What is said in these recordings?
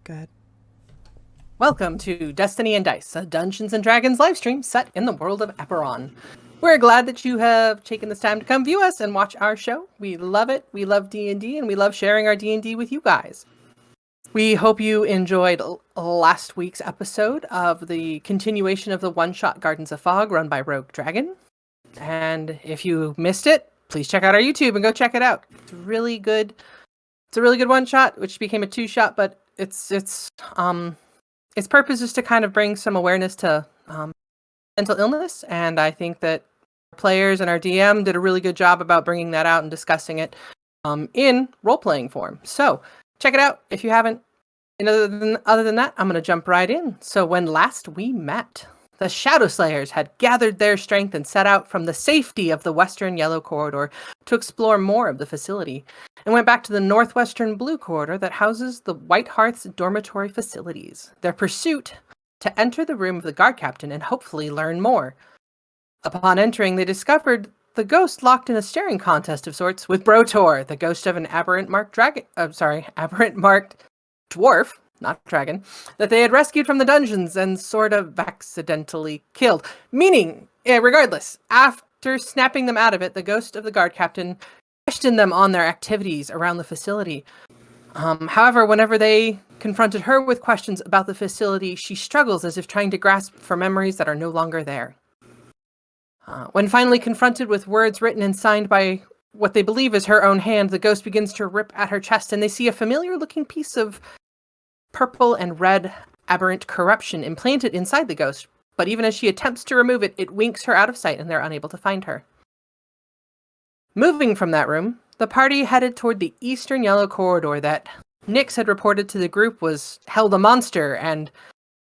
Go ahead. Welcome to Destiny and Dice, a Dungeons & Dragons livestream set in the world of Eberron. We're glad that you have taken this time to come view us and watch our show. We love it. We love D&D, and we love sharing our D&D with you guys. We hope you enjoyed last week's episode of the continuation of the one-shot Gardens of Fog run by Rogue Dragon. And if you missed it, please check out our YouTube and go check it out. It's really good. It's a really good one-shot, which became a two-shot, but its purpose is to kind of bring some awareness to mental illness, and I think that our players and our DM did a really good job about bringing that out and discussing it in role-playing form. So check it out if you haven't. And other than that, I'm going to jump right in. So when last we met, the Shadow Slayers had gathered their strength and set out from the safety of the Western Yellow Corridor to explore more of the facility, and went back to the Northwestern Blue Corridor that houses the White Hearth's dormitory facilities. Their pursuit to enter the room of the guard captain and hopefully learn more. Upon entering, they discovered the ghost locked in a staring contest of sorts with Brotor, the ghost of an aberrant marked dwarf, not dragon, that they had rescued from the dungeons and sort of accidentally killed. Meaning, regardless, after snapping them out of it, the ghost of the guard captain questioned them on their activities around the facility. However, whenever they confronted her with questions about the facility, she struggles as if trying to grasp for memories that are no longer there. When finally confronted with words written and signed by what they believe is her own hand, the ghost begins to rip at her chest, and they see a familiar-looking piece of purple and red aberrant corruption implanted inside the ghost. But even as she attempts to remove it, it winks her out of sight, and they're unable to find her. Moving from that room, the party headed toward the Eastern Yellow Corridor that Nyx had reported to the group was held a monster, and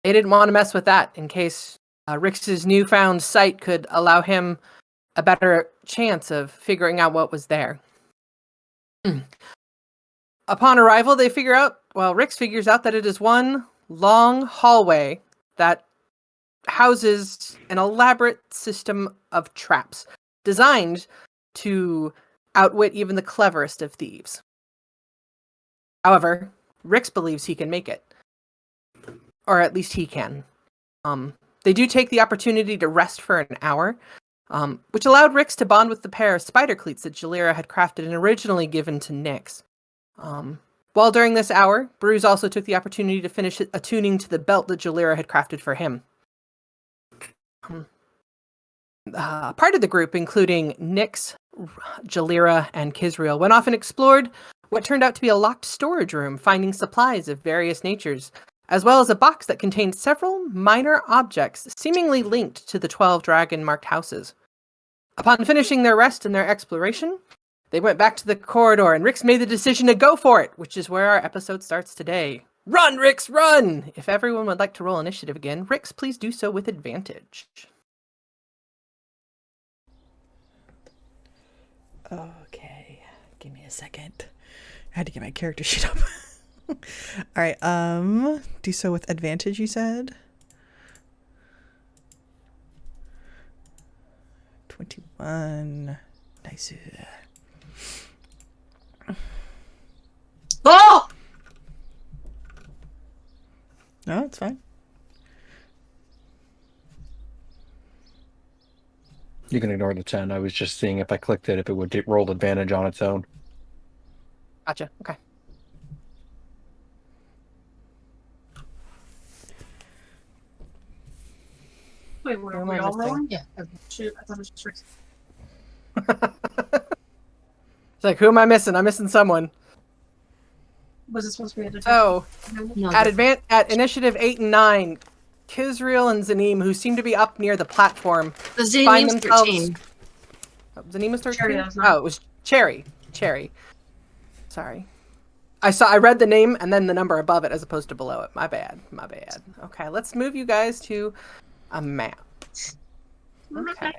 they didn't want to mess with that in case Rix's newfound sight could allow him a better chance of figuring out what was there. Upon arrival, Rix figures out that it is one long hallway that houses an elaborate system of traps designed to outwit even the cleverest of thieves. However, Rix believes he can make it. Or at least he can. They do take the opportunity to rest for an hour, which allowed Rix to bond with the pair of spider cleats that Jalira had crafted and originally given to Nyx. While during this hour, Bruce also took the opportunity to finish attuning to the belt that Jalira had crafted for him. Part of the group, including Nyx, Jalira, and Kizriel, went off and explored what turned out to be a locked storage room, finding supplies of various natures, as well as a box that contained several minor objects seemingly linked to the 12 dragon-marked houses. Upon finishing their rest and their exploration, they went back to the corridor, and Rix made the decision to go for it, which is where our episode starts today. Run, Rix, run! If everyone would like to roll initiative again, Rix, please do so with advantage. Okay, give me a second. I had to get my character sheet up. All right, do so with advantage, you said? 21. Nice. Oh! No, it's fine. You can ignore the 10. I was just seeing if I clicked it, if it would roll advantage on its own. Gotcha, okay. Wait, were we all rolling? Yeah. Shoot, I thought it was just Rix. It's like, who am I missing? I'm missing someone. Was it supposed to be at a So, No, at initiative 8 and 9, Kizriel and Zanim, who seem to be up near the platform, the find Zane's themselves... 13. Zanim was 13? Cherry, that was 9. Oh, it was Cherry. Sorry. I read the name and then the number above it as opposed to below it. My bad. Okay, let's move you guys to a map. Okay.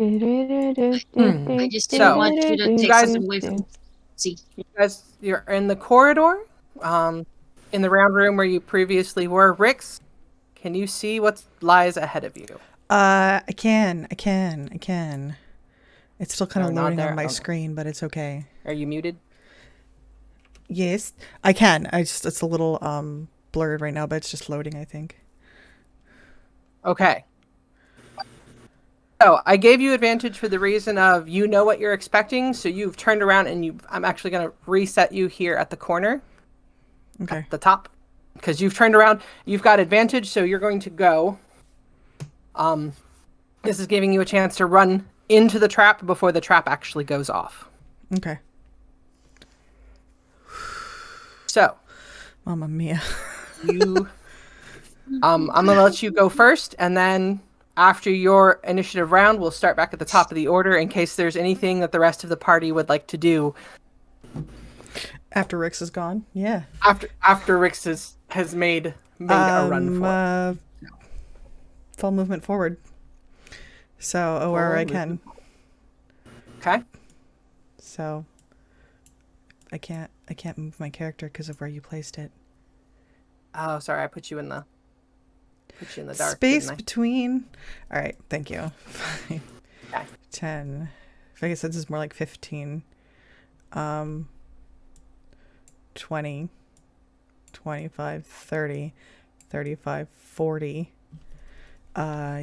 I just didn't want you to take something away from see. You guys, you're in the corridor, in the round room where you previously were. Rix, can you see what lies ahead of you? I can. It's still kind of Oh, not loading there. on my Oh. screen, but it's okay. Are you muted? Yes, I can. It's a little blurred right now, but it's just loading, I think. Okay. So I gave you advantage for the reason of you know what you're expecting, so you've turned around and I'm actually going to reset you here at the corner, Okay. at the top, because you've turned around. You've got advantage, so you're going to go. This is giving you a chance to run into the trap before the trap actually goes off. Okay. So, Mamma mia. I'm gonna let you go first, and then after your initiative round, we'll start back at the top of the order in case there's anything that the rest of the party would like to do. After Rix is gone? Yeah. After Rix has made a run for it. Full movement forward. So, wherever I can. Okay. So, I can't move my character because of where you placed it. Oh, sorry, I put you in the dark. Space between. All right, thank you. 5, Okay. 10. I guess this is more like 15. 20, 25, 30, 35, 40.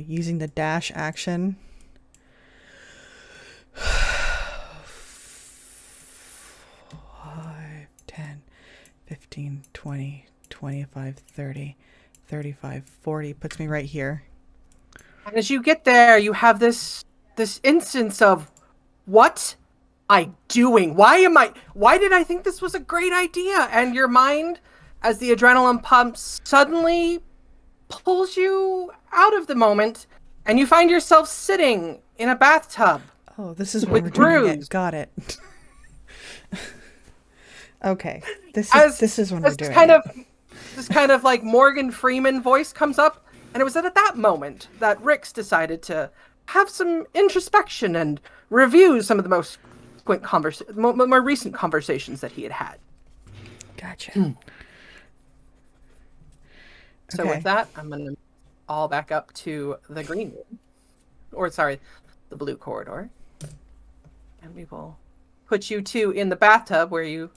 Using the dash action. 5, 10, 15, 20, 25, 30, 35, 40 puts me right here. And as you get there, you have this instance of, what I doing? Why did I think this was a great idea? And your mind, as the adrenaline pumps, suddenly pulls you out of the moment, and you find yourself sitting in a bathtub. Oh, this is what we're doing it. Got it. Okay. This is when we're doing it. This kind of like Morgan Freeman voice comes up, and it was at that moment that Rix decided to have some introspection and review some of the more recent conversations that he had had. Gotcha. So with that, I'm going to all back up to the green room. Or, sorry, the blue corridor. And we will put you two in the bathtub where you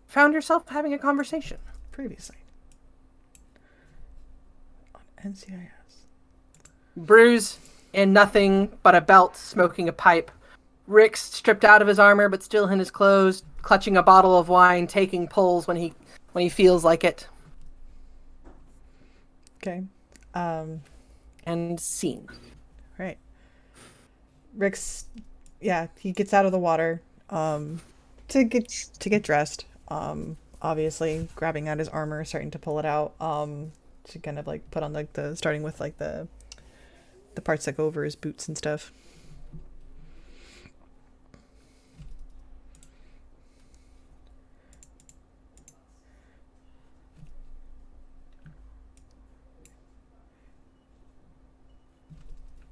found yourself having a conversation. Previously. On NCIS. Bruce in nothing but a belt, smoking a pipe. Rick stripped out of his armor but still in his clothes, clutching a bottle of wine, taking pulls when he feels like it. Okay. And scene. Right. Rick's, yeah, he gets out of the water to get dressed. Obviously grabbing out his armor, starting to pull it out to kind of like put on like starting with like the parts that go over his boots and stuff.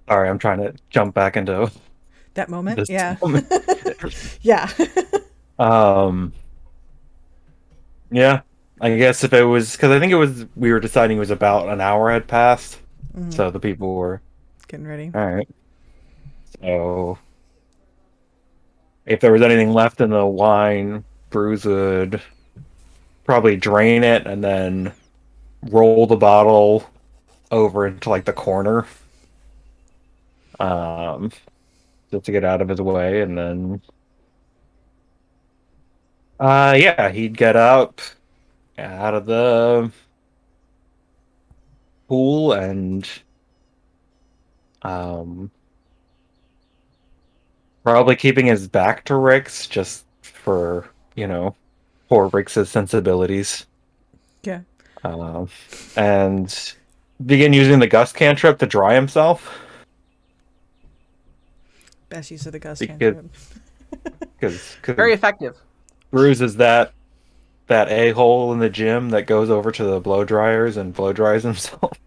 Sorry, I'm trying to jump back into That moment? this Yeah. moment. Yeah. Yeah, I guess if it was, because I think we were deciding it was about an hour had passed, so the people were Getting ready. all right. So if there was anything left in the wine, Bruce would probably drain it and then roll the bottle over into like the corner, just to get out of his way, and then yeah, he'd get up out of the pool and probably keeping his back to Rick's just for, poor Rick's sensibilities. Yeah. And begin using the gust cantrip to dry himself. Best use of the gust cantrip. Because Very effective. Bruce is that a-hole in the gym that goes over to the blow dryers and blow dries himself.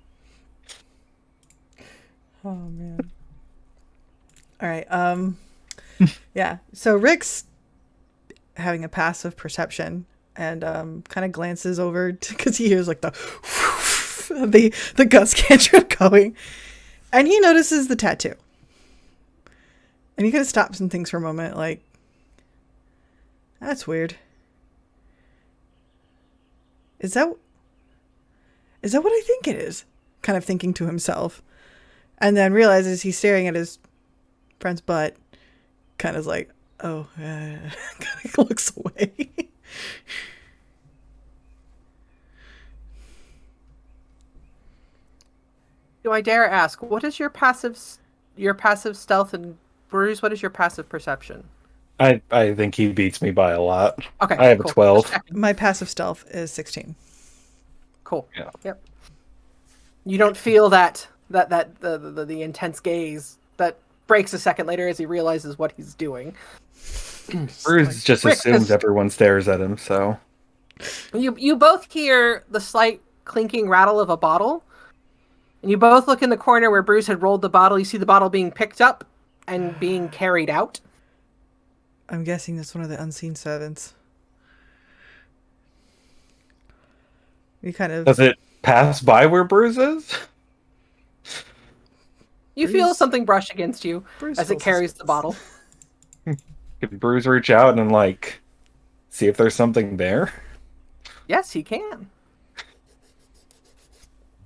Oh man. All right. Yeah. So Rick's having a passive perception and kind of glances over because he hears like the gust cantrip going, and he notices the tattoo, and he kind of stops and thinks for a moment, like, that's weird. Is that what I think it is? Kind of thinking to himself. And then realizes he's staring at his friend's butt. Kind of like, oh, kind of looks away. Do I dare ask, what is your passive stealth, and Bruce, what is your passive perception? I think he beats me by a lot. Okay, I have cool. a 12. My passive stealth is 16. Cool. Yeah. Yep. You don't feel that the intense gaze that breaks a second later as he realizes what he's doing. Bruce just Rick, assumes everyone stares at him, so... You both hear the slight clinking rattle of a bottle, and you both look in the corner where Bruce had rolled the bottle. You see the bottle being picked up and being carried out. I'm guessing that's one of the unseen servants. We kind of... Does it pass by where Bruce is? You feel Bruce- something brush against you Bruce as it feels carries the suspicious. bottle. Could Bruce reach out and, like, see if there's something there? Yes, he can.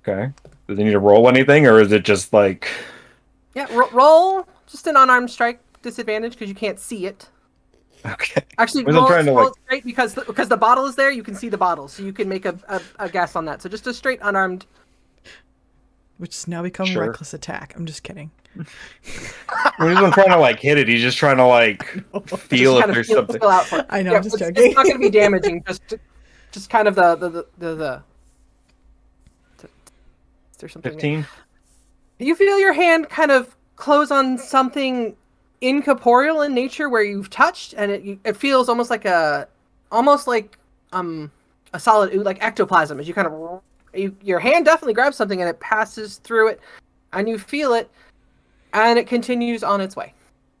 Okay. Does he need to roll anything, or is it just, like... Yeah, roll just an unarmed strike disadvantage because you can't see it. Okay. Actually, Wasn't roll, trying to, roll like- it straight because the bottle is there. You can see the bottle, so you can make a guess on that. So just a straight unarmed. Which has now become Sure. reckless attack. I'm just kidding. He's not trying to, like, hit it. He's just trying to, like, feel just if kind of there's feel something. out for it. I know, Yeah, I'm just it's joking. not going to be damaging. Just kind of the. Is there something? 15? You feel your hand kind of close on something incorporeal in nature where you've touched, and it feels almost like a solid like ectoplasm. As you kind of your hand definitely grabs something and it passes through it, and you feel it, and it continues on its way.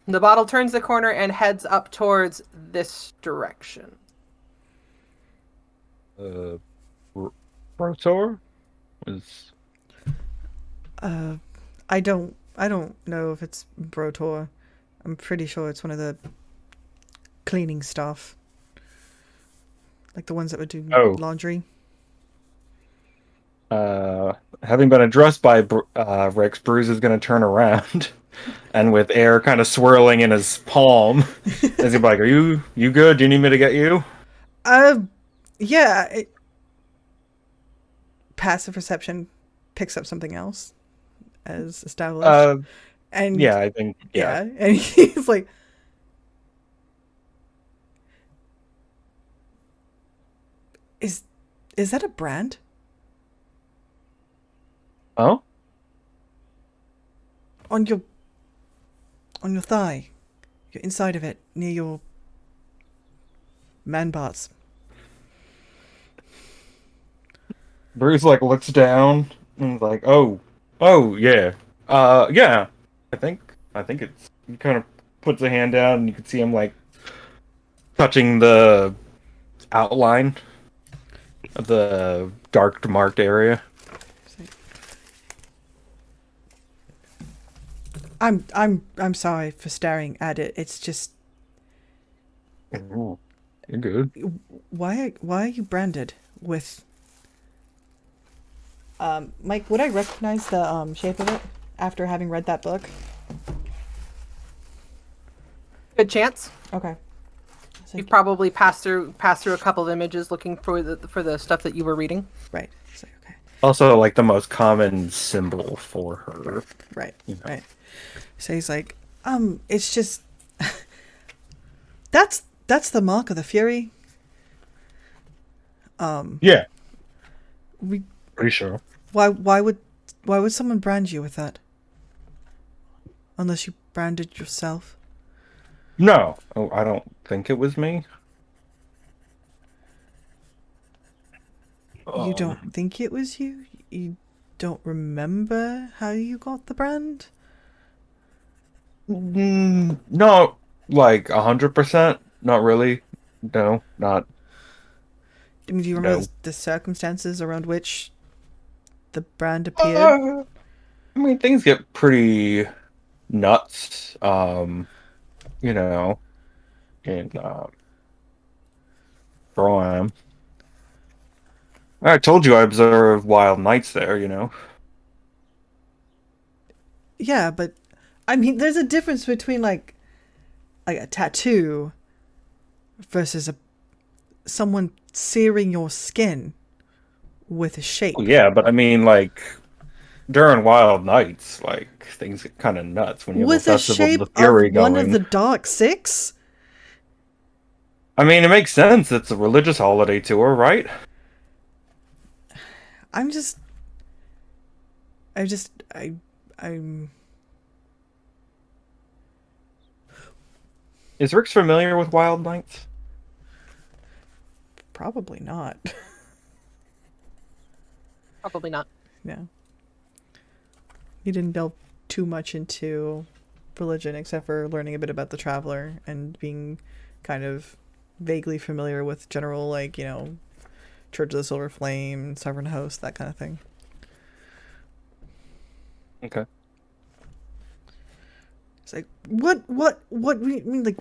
The bottle turns the corner and heads up towards this direction. Rotor? Was... I don't know if it's Brotor. I'm pretty sure it's one of the cleaning staff. Like the ones that would do laundry. Having been addressed by Rex, Bruce is going to turn around, and with air kind of swirling in his palm, as he's like, "Are you good? Do you need me to get you?" Yeah. Passive perception picks up something else, as established. And yeah, I think yeah. and he's like, "Is that a brand?" Oh, On your thigh, you're inside of it, near your man parts. Bruce like looks down and is like, "Oh, yeah, yeah." I think it's. He kind of puts a hand down, and you can see him like touching the outline of the dark marked area. I'm sorry for staring at it. It's just, Oh, you're good. why are you branded with? Mike, would I recognize the shape of it after having read that book? Good chance. Okay. So, You've probably passed through a couple of images looking for the stuff that you were reading. right. So, okay. Also, like the most common symbol for her. Right. You know. Right. So he's like, it's just that's the mark of the Fury. Yeah, We pretty sure. why would someone brand you with that? Unless you branded yourself. No, I don't think it was me. You don't think it was you? You don't remember how you got the brand? Not like 100%. Not really. No, not. I mean, do you remember No. the circumstances around which the brand appeared? I mean, things get pretty nuts. You know, in Broham. I told you I observed wild nights there, you know. Yeah, but I mean, there's a difference between like a tattoo versus someone searing your skin with a shape. Yeah, but I mean, like, during wild nights, like, things get kind of nuts when you have With a a festival of shape the Fury of one going. of the Dark Six? I mean, it makes sense. It's a religious holiday tour, right? I'm just. I'm. Is Rick's familiar with wild nights? Probably not. Probably not. No. He didn't delve too much into religion except for learning a bit about the Traveler and being kind of vaguely familiar with general, like, you know, Church of the Silver Flame, Sovereign Host, that kind of thing. Okay. It's like, what do you mean, like,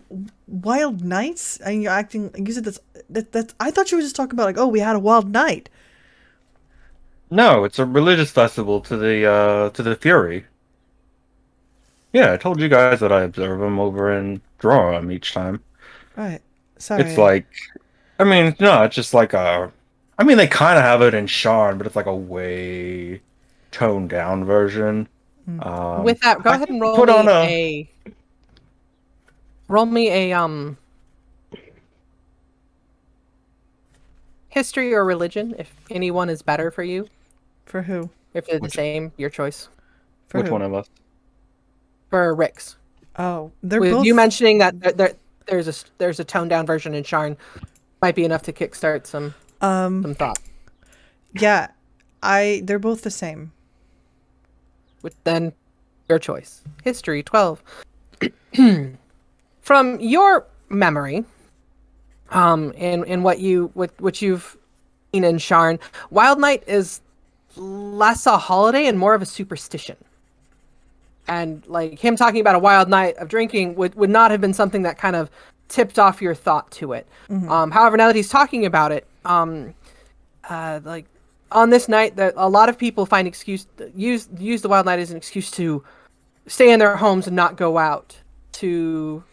wild nights? And you're acting, like you said, that's, I thought you were just talking about, like, oh, we had a wild night. No, it's a religious festival to the Fury. Yeah, I told you guys that I observe them over in Drorum each time. Right. Sorry. It's like, I mean, no, it's just like a. I mean, they kind of have it in Sharn, but it's like a way toned down version. With that, go I ahead and can roll put me on a history or religion, if anyone is better for you. For who? If they're the same, your choice. For Which who? one of us? For Rick's. Oh, they're With both. you mentioning that there's a toned down version in Sharn might be enough to kickstart some thought. Yeah, they're both the same. With then your choice. History 12. From your memory, and what you've seen in Sharn, Wild Night is less a holiday and more of a superstition. And like him talking about a wild night of drinking would not have been something that kind of tipped off your thought to it. However, now that he's talking about it, like on this night, that a lot of people find use the wild night as an excuse to stay in their homes and not go out, to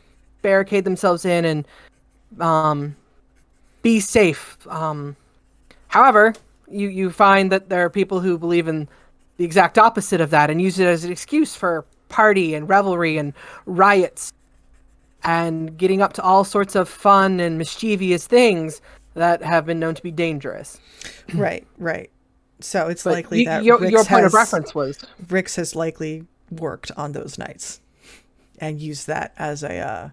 barricade themselves in and be safe. However, you find that there are people who believe in the exact opposite of that and use it as an excuse for party and revelry and riots and getting up to all sorts of fun and mischievous things that have been known to be dangerous. Right. So it's But likely that your Rix point of has- reference was Rix has likely worked on those nights and used that as a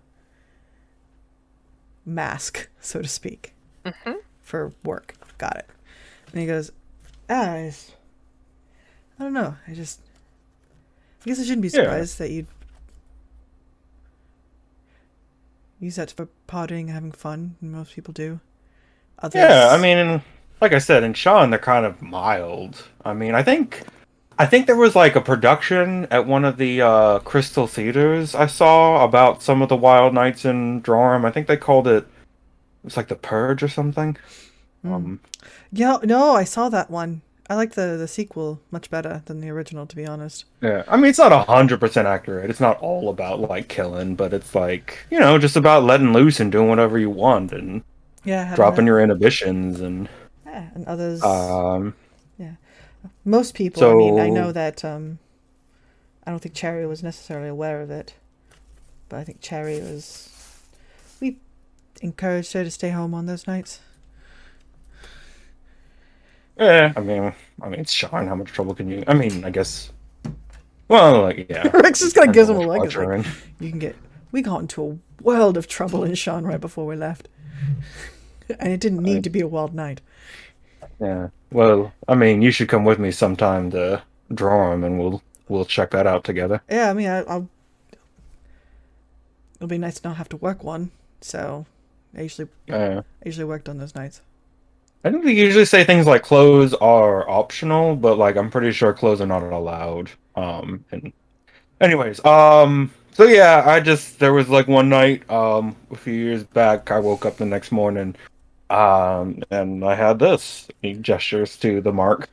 mask, so to speak, for work. Got it. And he goes, I don't know. I guess I shouldn't be surprised that you'd use that for partying and having fun. Most people do. Others... Yeah, I mean, like I said, in Sharn they're kind of mild. I mean, I think there was like a production at one of the Crystal Theaters I saw about some of the wild nights in Drorum. I think they called it. It's like The Purge or something. Yeah, no, I saw that one. I like the sequel much better than the original, to be honest. Yeah, I mean, it's not 100% accurate. It's not all about like killing, but it's like, you know, just about letting loose and doing whatever you want and Yeah, dropping your inhibitions and and others. Yeah, most people. I mean, I know that. I don't think Cherry was necessarily aware of it, but I think Cherry was. We encouraged her to stay home on those nights. Yeah, I mean, it's Sharn. How much trouble can you? I mean, I guess. Well, like, yeah. Rex just kind of gives him a leg. It's Like, like, you can get. We got into a world of trouble in Sharn right before we left, and it didn't need to be a wild night. yeah. Well, I mean, you should come with me sometime to Drorum, and we'll check that out together. Yeah, I mean, I'll. It'll be nice to not have to work one. So, I usually worked on those nights. I think they usually say things like clothes are optional, but like I'm pretty sure clothes are not allowed. And anyways, so yeah, there was like one night, a few years back, I woke up the next morning And I had this. He gestures to the mark.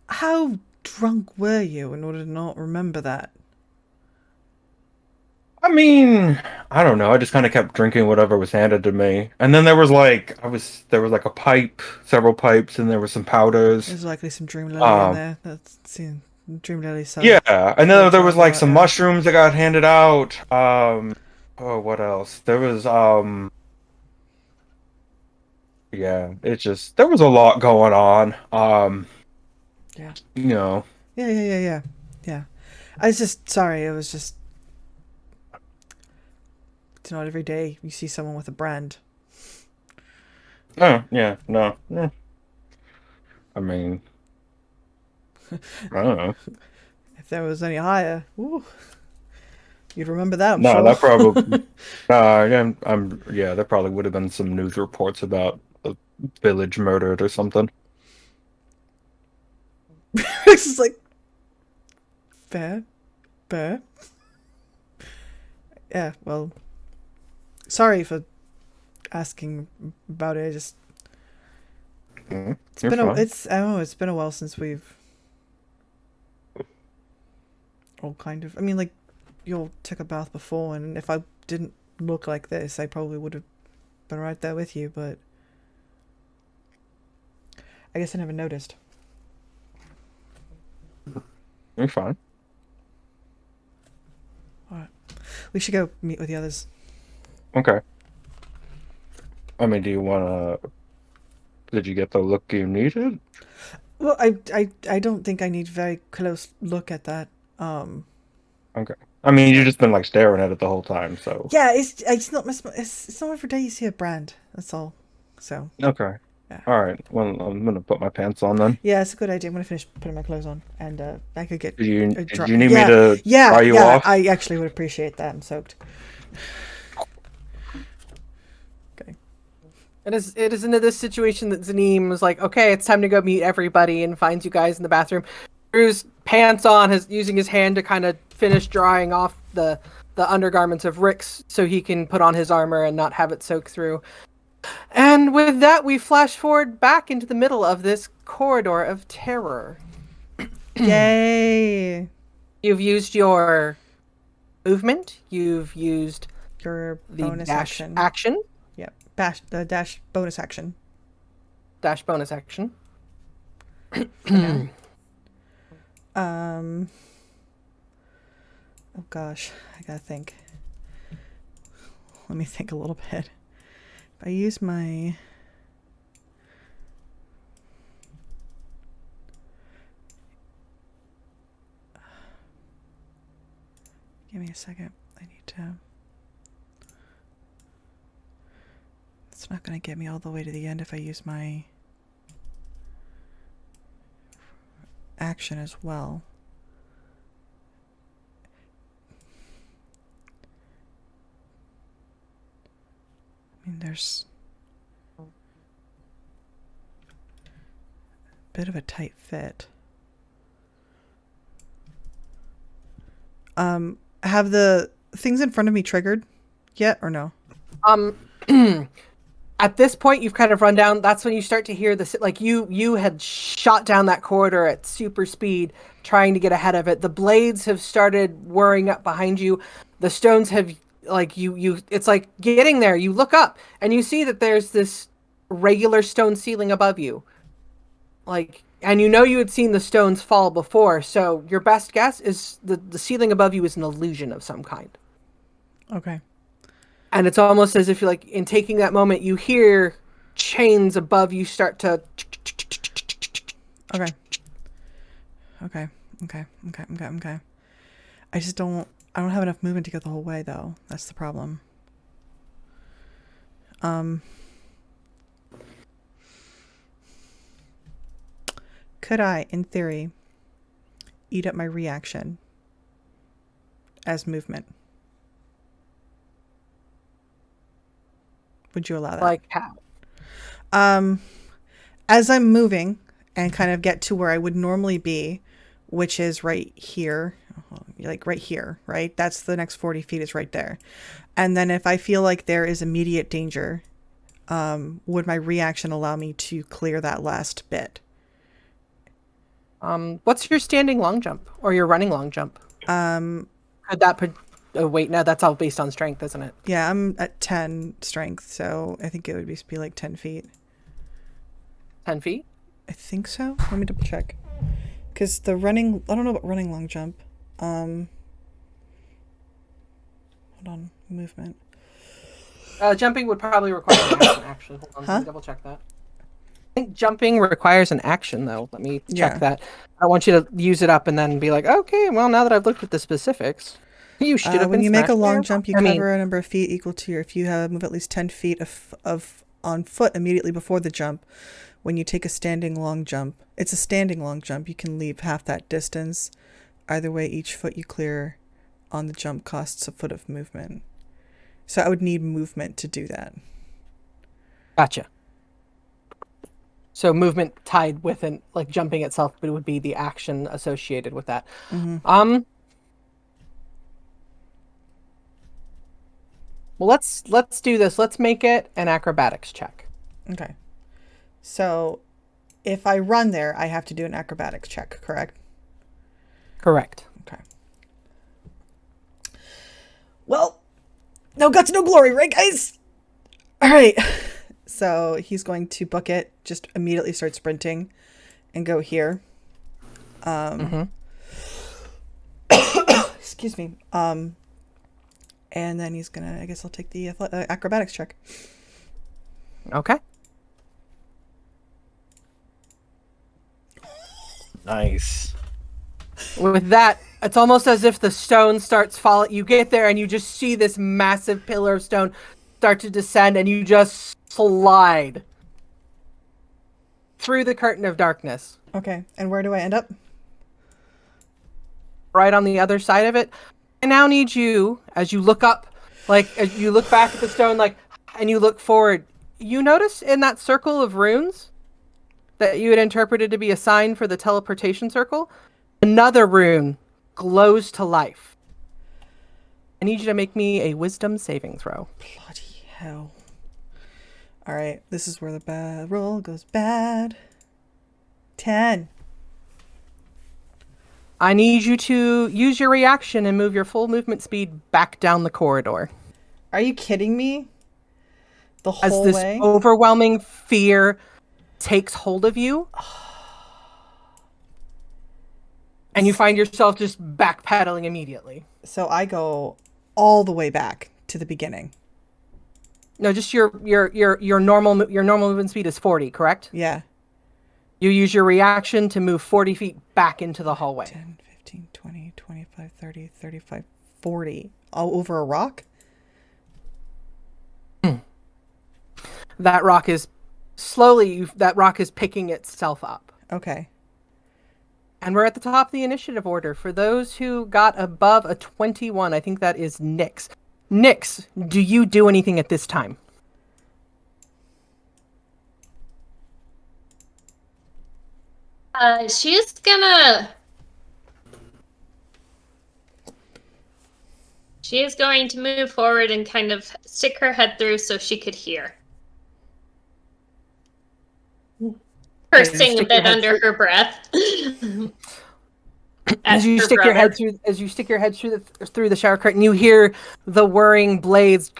How drunk were you in order to not remember that? I mean, I don't know. I just kind of kept drinking whatever was handed to me. And then there was like a pipe, several pipes, and there was some powders. There's likely some Dream Lily in there. That's seen Dream Lily. So Yeah, and then there was like some yeah. mushrooms that got handed out. Oh, what else? There was yeah, it's just there was a lot going on. Yeah. You know. Yeah. I was just sorry. It was just it's not every day you see someone with a brand. Oh, yeah, no. I mean, I don't know. If there was any higher, ooh, you'd remember that. I'm No, sure. that probably. Yeah, there probably would have been some news reports about a village murdered or something. It's just like fair. Yeah. Well, sorry for asking about it. It's You're been a fine. it's I don't know. It's been a while since we've all kind of. I mean, like you all took a bath before, and if I didn't look like this, I probably would have been right there with you. But I guess I never noticed. You're fine. We should go meet with the others. Okay. I mean, do you want to? Did you get the look you needed? Well, I don't think I need a very close look at that. Okay. I mean, you've just been like staring at it the whole time, so. Yeah, it's not it's not every day you see a brand. That's all. So Okay. yeah. All right. Well, I'm gonna put my pants on then. Yeah, it's a good idea. I'm gonna finish putting my clothes on, and I could get. Did you a did dry- you need yeah, me to yeah, dry you yeah. off? I actually would appreciate that. I'm soaked. Okay. It is into this situation that Zaneem was like, okay, it's time to go meet everybody, and finds you guys in the bathroom. Drew's pants on, using his hand to kind of finish drying off the undergarments of Rick's so he can put on his armor and not have it soak through. And with that, we flash forward back into the middle of this corridor of terror. Yay! You've used your movement. You've used Your the bonus dash action. Yep. The dash bonus action. Dash bonus action. Oh gosh, I gotta think. Let me think a little bit. If I use my... Give me a second. I need to... It's not going to get me all the way to the end if I use my action as well. I mean, there's a bit of a tight fit. Have the things in front of me triggered yet or no? At this point, you've kind of run down. That's when you start to hear this. Like you had shot down that corridor at super speed, trying to get ahead of it. The blades have started whirring up behind you. The stones have like you. It's like getting there. You look up and you see that there's this regular stone ceiling above you. Like, and you know you had seen the stones fall before. So your best guess is the ceiling above you is an illusion of some kind. Okay. And it's almost as if you're like, in taking that moment, you hear chains above you start to. Okay. I don't have enough movement to go the whole way though. That's the problem. Could I, in theory, eat up my reaction as movement? Would you allow that? Like how? As I'm moving and kind of get to where I would normally be, which is right here, like right here, right? That's the next 40 feet is right there. And then if I feel like there is immediate danger, would my reaction allow me to clear that last bit? What's your standing long jump or your running long jump? Could that put? Oh wait, no, that's all based on strength, isn't it? Yeah, I'm at 10 strength, so I think it would be like 10 feet. 10 feet? I think so. Let me double check. Because the running, I don't know about running long jump. Hold on, movement. Jumping would probably require an action, actually. Hold on, let me double check that. I think jumping requires an action, though. Let me check that. I don't want you to use it up and then be like, okay, well, now that I've looked at the specifics, you should have been when you make a smashed long there. jump, you cover a number of feet equal to your, if you have move at least 10 feet of on foot immediately before the jump. When you take a standing long jump, it's a standing long jump, you can leave half that distance. Either way, each foot you clear on the jump costs a foot of movement. So I would need movement to do that. Gotcha. So movement tied with like jumping itself, but it would be the action associated with that. Mm-hmm. Well, let's do this. Let's make it an acrobatics check. Okay. So if I run there, I have to do an acrobatics check, correct? Correct. Okay. Well, no guts, no glory, right, guys? All right. So he's going to book it, just immediately start sprinting and go here. Excuse me. And then he's going to, I guess I'll take the acrobatics check. Okay. Nice. With that, it's almost as if the stone starts falling. You get there and you just see this massive pillar of stone start to descend, and you just slide through the curtain of darkness. Okay. And where do I end up? Right on the other side of it. I now need you, as you look up, like as you look back at the stone, like, and you look forward, you notice in that circle of runes that you had interpreted to be a sign for the teleportation circle, another rune glows to life. I need you to make me a wisdom saving throw. Bloody hell. All right. This is where the bad roll goes bad. 10. I need you to use your reaction and move your full movement speed back down the corridor. Are you kidding me? The As whole this way? overwhelming fear takes hold of you, and you find yourself just backpedaling immediately. So I go all the way back to the beginning. No, just your normal movement speed is 40, correct? Yeah. You use your reaction to move 40 feet back into the hallway. 10, 15, 20, 25, 30, 35, 40. All over a rock? That rock is that rock is picking itself up. Okay. And we're at the top of the initiative order. For those who got above a 21, I think that is Nyx. Nyx, do you do anything at this time? She's gonna... She is going to move forward and kind of stick her head through so she could hear. Cursing a bit under her breath. As you stick your head through through the shower curtain, you hear the whirring blades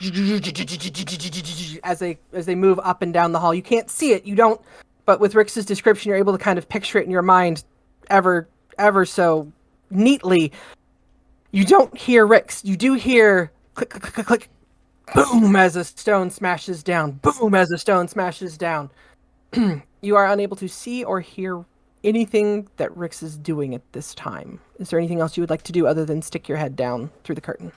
as they move up and down the hall. You can't see it, you don't, but with Rix's description, you're able to kind of picture it in your mind ever so neatly. You don't hear Rix. You do hear click, click, click, click, boom, as a stone smashes down. Boom, as a stone smashes down. You are unable to see or hear anything that Rix is doing at this time. Is there anything else you would like to do other than stick your head down through the curtain?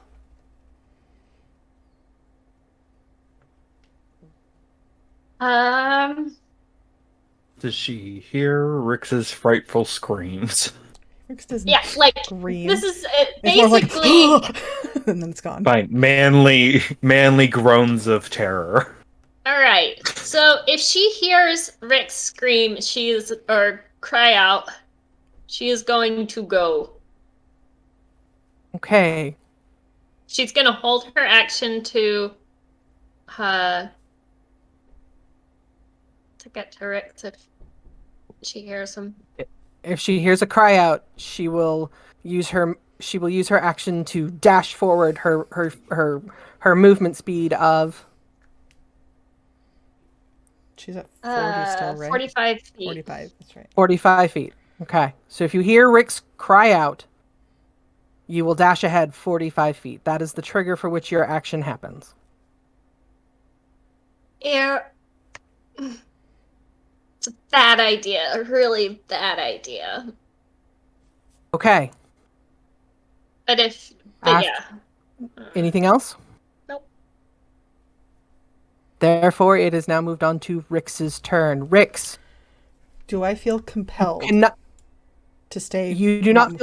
Does she hear Rix's frightful screams? Rix doesn't scream. This is It's more like, basically... and then it's gone. Fine. Manly groans of terror. All right. So if she hears Rick scream, or cry out, she is going to go. Okay. She's going to hold her action to to get to Rix if she hears him. If she hears a cry out, she will use her action to dash forward her movement speed of She's at 40 still, right? 45 feet. 45, that's right. 45 feet. Okay. So if you hear Rix cry out, you will dash ahead 45 feet. That is the trigger for which your action happens. Yeah. It's a bad idea. A really bad idea. Okay. But yeah. Anything else? Nope. Therefore, it is now moved on to Rix's turn. Rix, Do I feel compelled to stay? you do not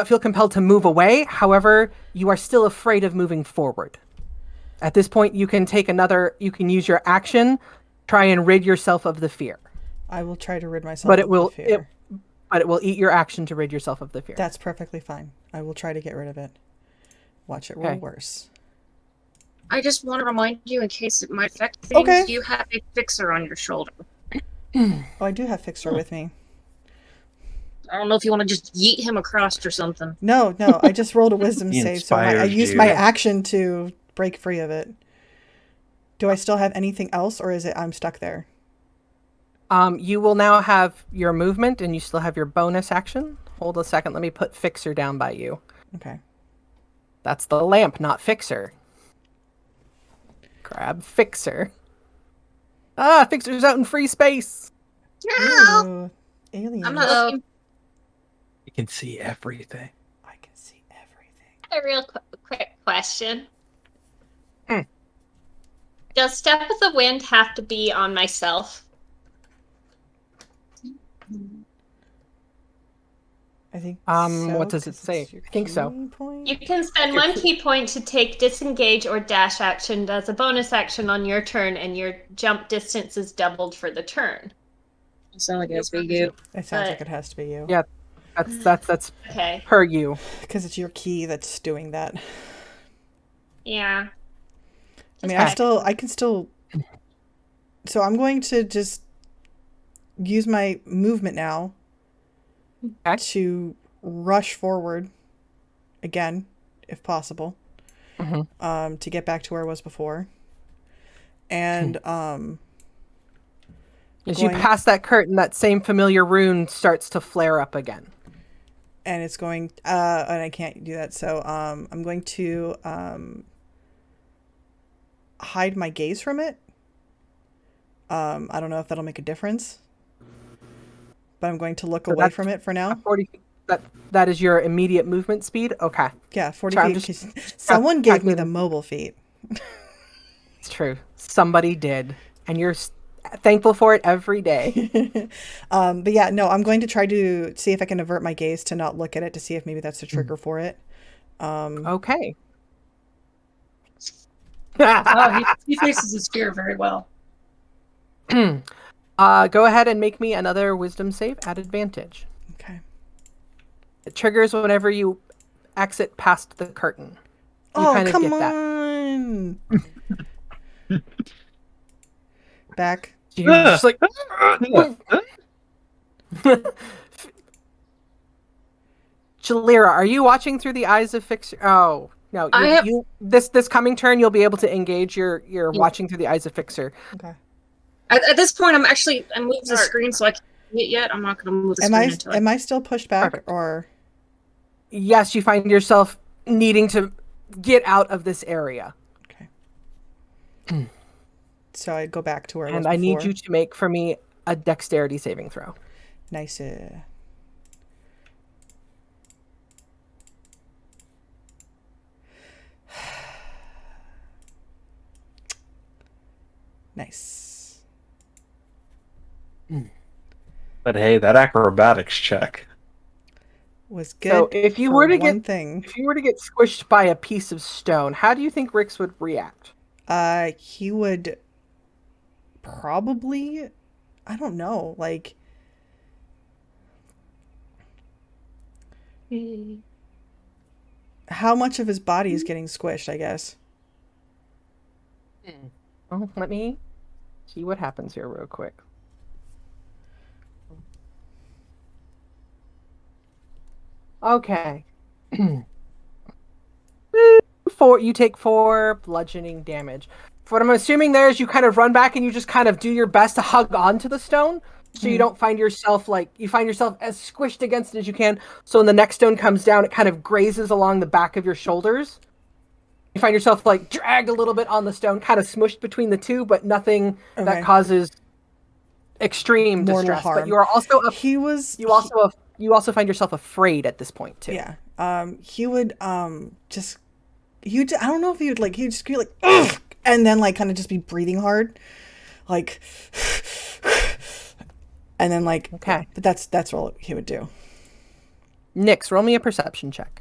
feel compelled to move away. However, you are still afraid of moving forward. At this point, you can use your action, try and rid yourself of the fear. I will try to rid myself But of the fear. But it will eat your action to rid yourself of the fear. That's perfectly fine. I will try to get rid of it. Watch it roll Okay. worse. I just want to remind you, in case it might affect things, Okay. you have a fixer on your shoulder. Oh, I do have Fixer with me. I don't know if you want to just yeet him across or something. No, I just rolled a wisdom He save, so I inspires used you. my action to break free of it. Do I still have anything else, or is it I'm stuck there? You will now have your movement, and you still have your bonus action. Hold a second. Let me put Fixer down by you. Okay. That's the lamp, not Fixer. Grab Fixer. Ah, Fixer's out in free space. No! Ooh, aliens. I'm not Oh. looking. You can see everything. I can see everything. A real quick question. Hmm. Does Step with the Wind have to be on myself? I think. What does it 'cause say? it's your I think so. key point? You can spend one key point to take disengage or dash action as a bonus action on your turn, and your jump distance is doubled for the turn. It sounds like it has to be you. It sounds but- like it has to be you. Yeah. That's Okay. per you. Because it's your key that's doing that. Yeah. I mean, Okay. I can still. So I'm going to just use my movement now Okay. to rush forward again, if possible, Mhm. to get back to where I was before. And As you going- pass that curtain, that same familiar rune starts to flare up again. and it's going and I can't do that, so I'm going to hide my gaze from it. I don't know if that'll make a difference, but I'm going to look So away that's- from it for now. 40 feet. That is your immediate movement speed. Okay, Yeah, 40 Sorry, I'm feet. just 'Cause someone gave me the calculating. mobile feet. it's true. Somebody did, and you're thankful for it every day. But yeah, no, I'm going to try to see if I can avert my gaze to not look at it to see if maybe that's the trigger for it. Okay. Oh, he faces his fear very well. Go ahead and make me another wisdom save at advantage. Okay. It triggers whenever you exit past the curtain. You Oh, kind of come get that. on. Back. You're just like, Jalira, are you watching through the eyes of Fixer? Oh no, I have- this coming turn you'll be able to engage your watching through the eyes of Fixer. Okay. At this point, I moved the screen so I can't see it yet. I'm not going to move the screen until Am I still pushed back Perfect. or Yes, you find yourself needing to get out of this area, okay? So I go back to where I was and I need before. you to make for me a dexterity saving throw. Nice. Nice. But hey, that acrobatics check. Was good. So if you for were to one get thing, if you were to get squished by a piece of stone, how do you think Rix would react? he would probably, I don't know, like how much of his body is getting squished, I guess. Oh, let me see what happens here real quick. Okay. You take 4 bludgeoning damage. What I'm assuming there is you kind of run back and you just kind of do your best to hug onto the stone, so you don't find yourself you find yourself as squished against it as you can. So when the next stone comes down, it kind of grazes along the back of your shoulders. You find yourself dragged a little bit on the stone, kind of smushed between the two, but nothing that causes extreme mortal distress. harm. But you are also you also find yourself afraid at this point too. Yeah. He would just I don't know if he would he would just be like, ugh! And then kind of just be breathing hard, and then okay. But that's all he would do. Nyx, roll me a perception check.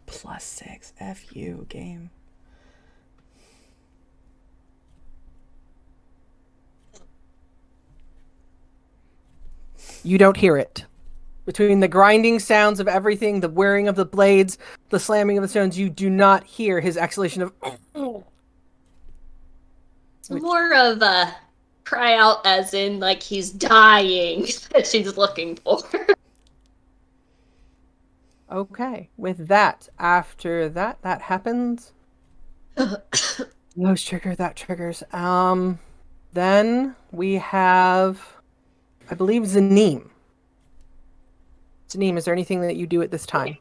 +6. F you, game. You don't hear it. Between the grinding sounds of everything, the whirring of the blades, the slamming of the stones, you do not hear his exhalation of... It's more of a cry out as in he's dying that she's looking for. Okay. With that, after that happens. Those trigger, that triggers. Then we have, I believe, Zanim. Zanim, is there anything that you do at this time?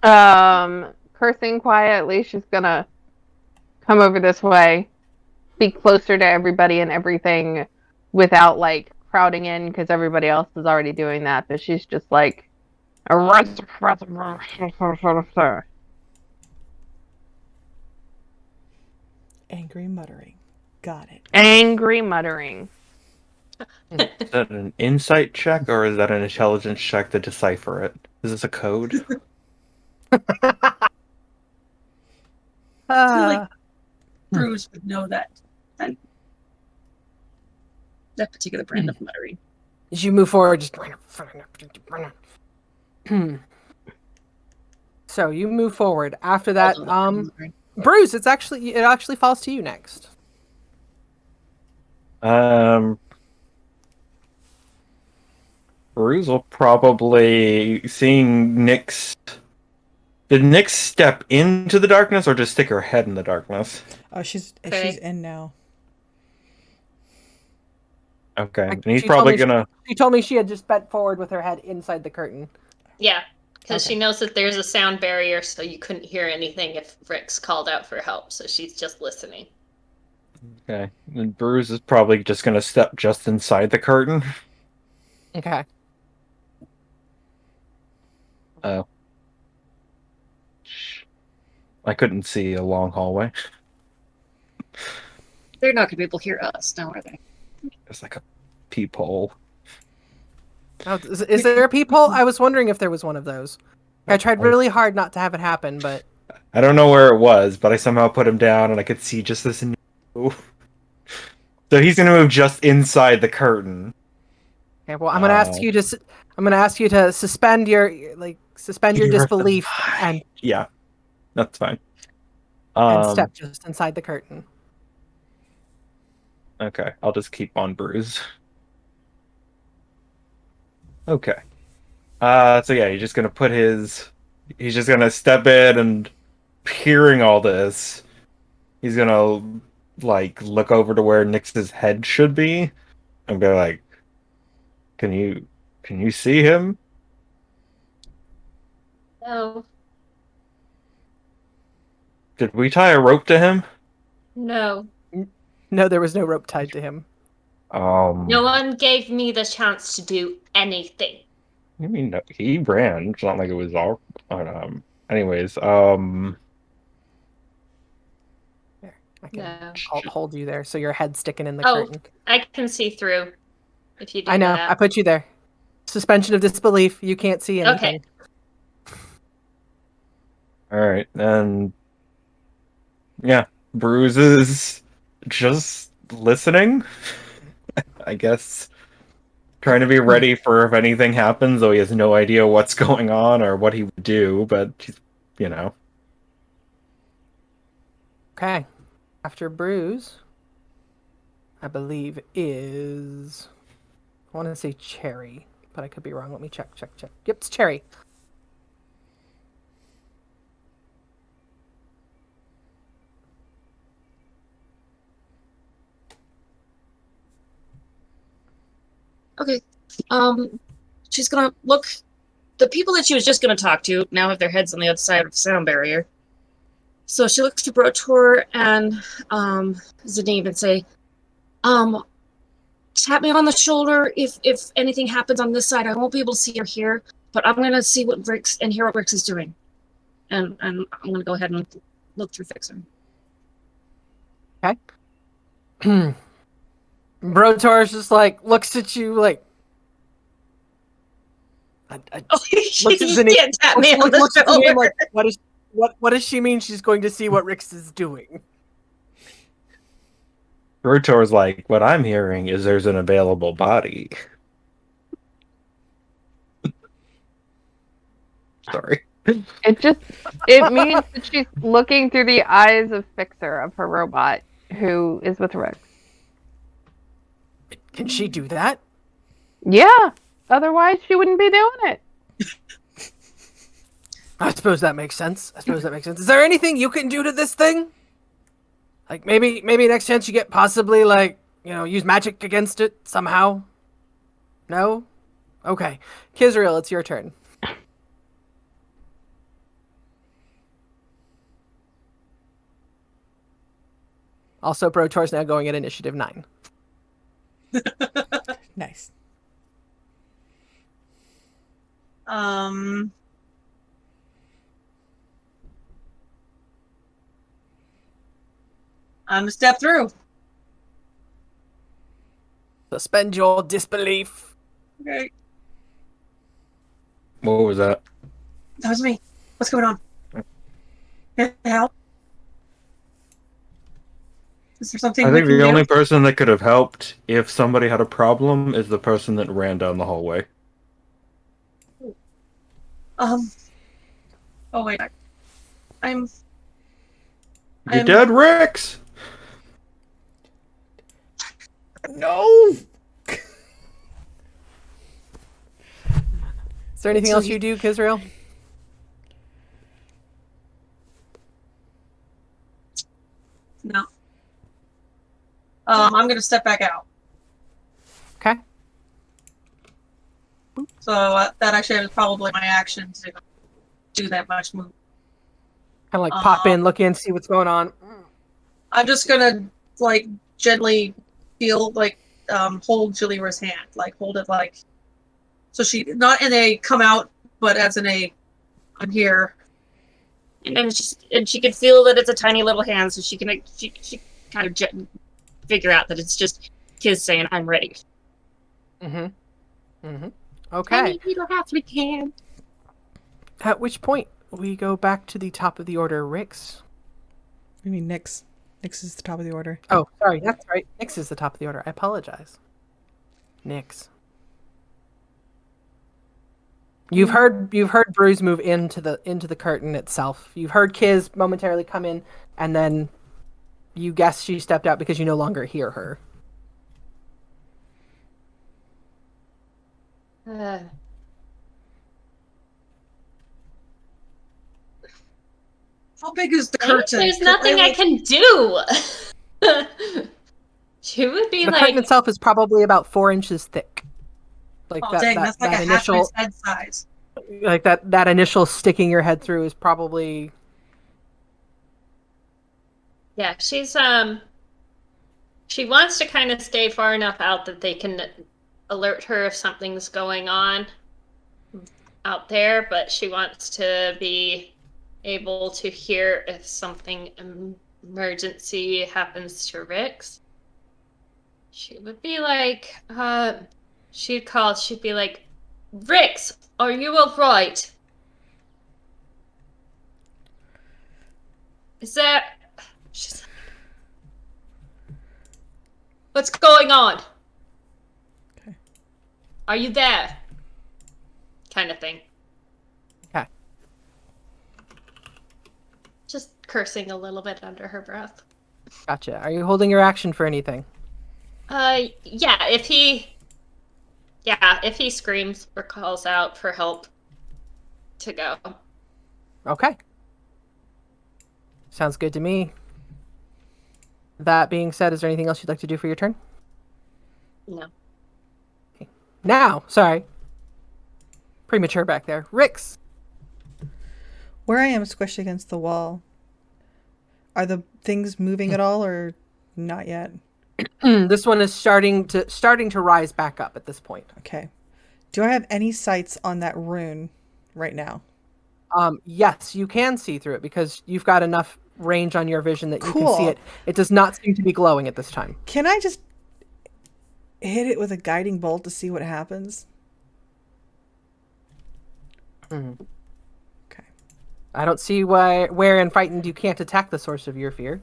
Cursing quietly, she's gonna come over this way, be closer to everybody and everything without crowding in because everybody else is already doing that, but she's just angry muttering. Got it. Angry muttering. Is that an insight check or is that an intelligence check to decipher it? Is this a code? Bruce would know that particular brand of muttering. As you move forward, just... So you move forward. After that, Bruce, it actually falls to you next. Bruce will probably, seeing Nyx... Did Nyx step into the darkness or just stick her head in the darkness? Oh, she's in now. Okay, and he's probably gonna... She told me she had just bent forward with her head inside the curtain. Yeah, because she knows that there's a sound barrier, so you couldn't hear anything if Rix called out for help, so she's just listening. Okay, and Bruce is probably just gonna step just inside the curtain. Okay. Oh. I couldn't see a long hallway. They're not going to be able to hear us now, are they? It's like a peephole. Oh, is there a peephole? I was wondering if there was one of those. I tried really hard not to have it happen, but... I don't know where it was, but I somehow put him down and I could see just this... So he's going to move just inside the curtain. Okay, well, I'm going to ask you to... I'm going to ask you to suspend your disbelief and... Yeah, that's fine. And step just inside the curtain. Okay, I'll just keep on Bruce. Okay. So yeah, he's just gonna he's just gonna step in and hearing all this, he's gonna look over to where Nyx's head should be and be like, Can you see him? No. Did we tie a rope to him? No. No, there was no rope tied to him. No one gave me the chance to do anything. I mean, no, he ran. It's not like it was all... anyways, Here, I can hold you there, so your head's sticking in the curtain. I can see through. If you do I know. that. I put you there. Suspension of disbelief. You can't see anything. Okay. Alright, and... Yeah, Bruce is just listening, I guess. Trying to be ready for if anything happens, though he has no idea what's going on or what he would do, but he's, Okay. After Bruise, I believe is... I want to say Cherry, but I could be wrong. Let me check. Yep, it's Cherry. Okay. She's gonna look. The people that she was just gonna talk to now have their heads on the other side of the sound barrier. So she looks to Brotor and Zadim and say, tap me on the shoulder if anything happens on this side. I won't be able to see her here, but I'm gonna see what Rix and hear what Rix is doing, and I'm gonna go ahead and look through Fixer. Okay. Brotor's just like looks at you like. Looks at Zadim, can't tap me on the looks at Zadim shoulder. like, what does she mean she's going to see what Rix is doing? Rotor's like, what I'm hearing is there's an available body. Sorry. It means that she's looking through the eyes of Fixer, of her robot, who is with Rix. Can she do that? Yeah. Otherwise, she wouldn't be doing it. I suppose that makes sense. Is there anything you can do to this thing? Like maybe next chance you get, possibly like, use magic against it somehow? No? Okay. Kizriel, it's your turn. Also, Brotor's now going at initiative 9. Nice. I'm gonna step through. Suspend your disbelief. Okay. What was that? That was me. What's going on? Can I help? Is there something I think we can the do? only person that could have helped if somebody had a problem is the person that ran down the hallway. Oh wait. You're dead, Rix! No. Is there anything else you do, Kizriel? No. I'm gonna step back out. Okay. So that actually is probably my action to do that much move. Kind of like pop in, look in, see what's going on. I'm just gonna like gently feel like hold Jillyra's hand, like hold it like so she not in a come out, but as in a I'm here. And she can feel that it's a tiny little hand, so she can she kind of figure out that it's just Kiz saying I'm ready. Okay. Tiny little halfly hand. At which point we go back to the top of the order, Rix. I mean, Nyx. Nyx is the top of the order. Oh, sorry, that's right. Nyx is the top of the order. I apologize. Nyx. You've heard Bruise move into the curtain itself. You've heard Kiz momentarily come in, and then you guess she stepped out because you no longer hear her. How big is the curtain? There's nothing I can do. She would be The like. curtain itself is probably about 4 inches thick. Like Oh dang, that's like a initial half head size. like that initial sticking your head through is probably. Yeah, she's she wants to kind of stay far enough out that they can alert her if something's going on out there, but she wants to be able to hear if something emergency happens to Rix. She would be like, she'd be like, Rix, are you alright? Is there... She's like, what's going on? Okay. Are you there? Kind of thing. Okay. Just cursing a little bit under her breath. Gotcha. Are you holding your action for anything? Yeah, if he screams or calls out for help to go. Okay. Sounds good to me. That being said, is there anything else you'd like to do for your turn? No. Now, sorry. Premature back there. Rix. Where I am squished against the wall, are the things moving at all or not yet? This one is starting to rise back up at this point. Okay. Do I have any sights on that rune right now? Yes, you can see through it because you've got enough range on your vision that you can see Cool. it. It does not seem to be glowing at this time. Can I just hit it with a guiding bolt to see what happens? Mhm. Okay. I don't see where in Frightened you can't attack the source of your fear.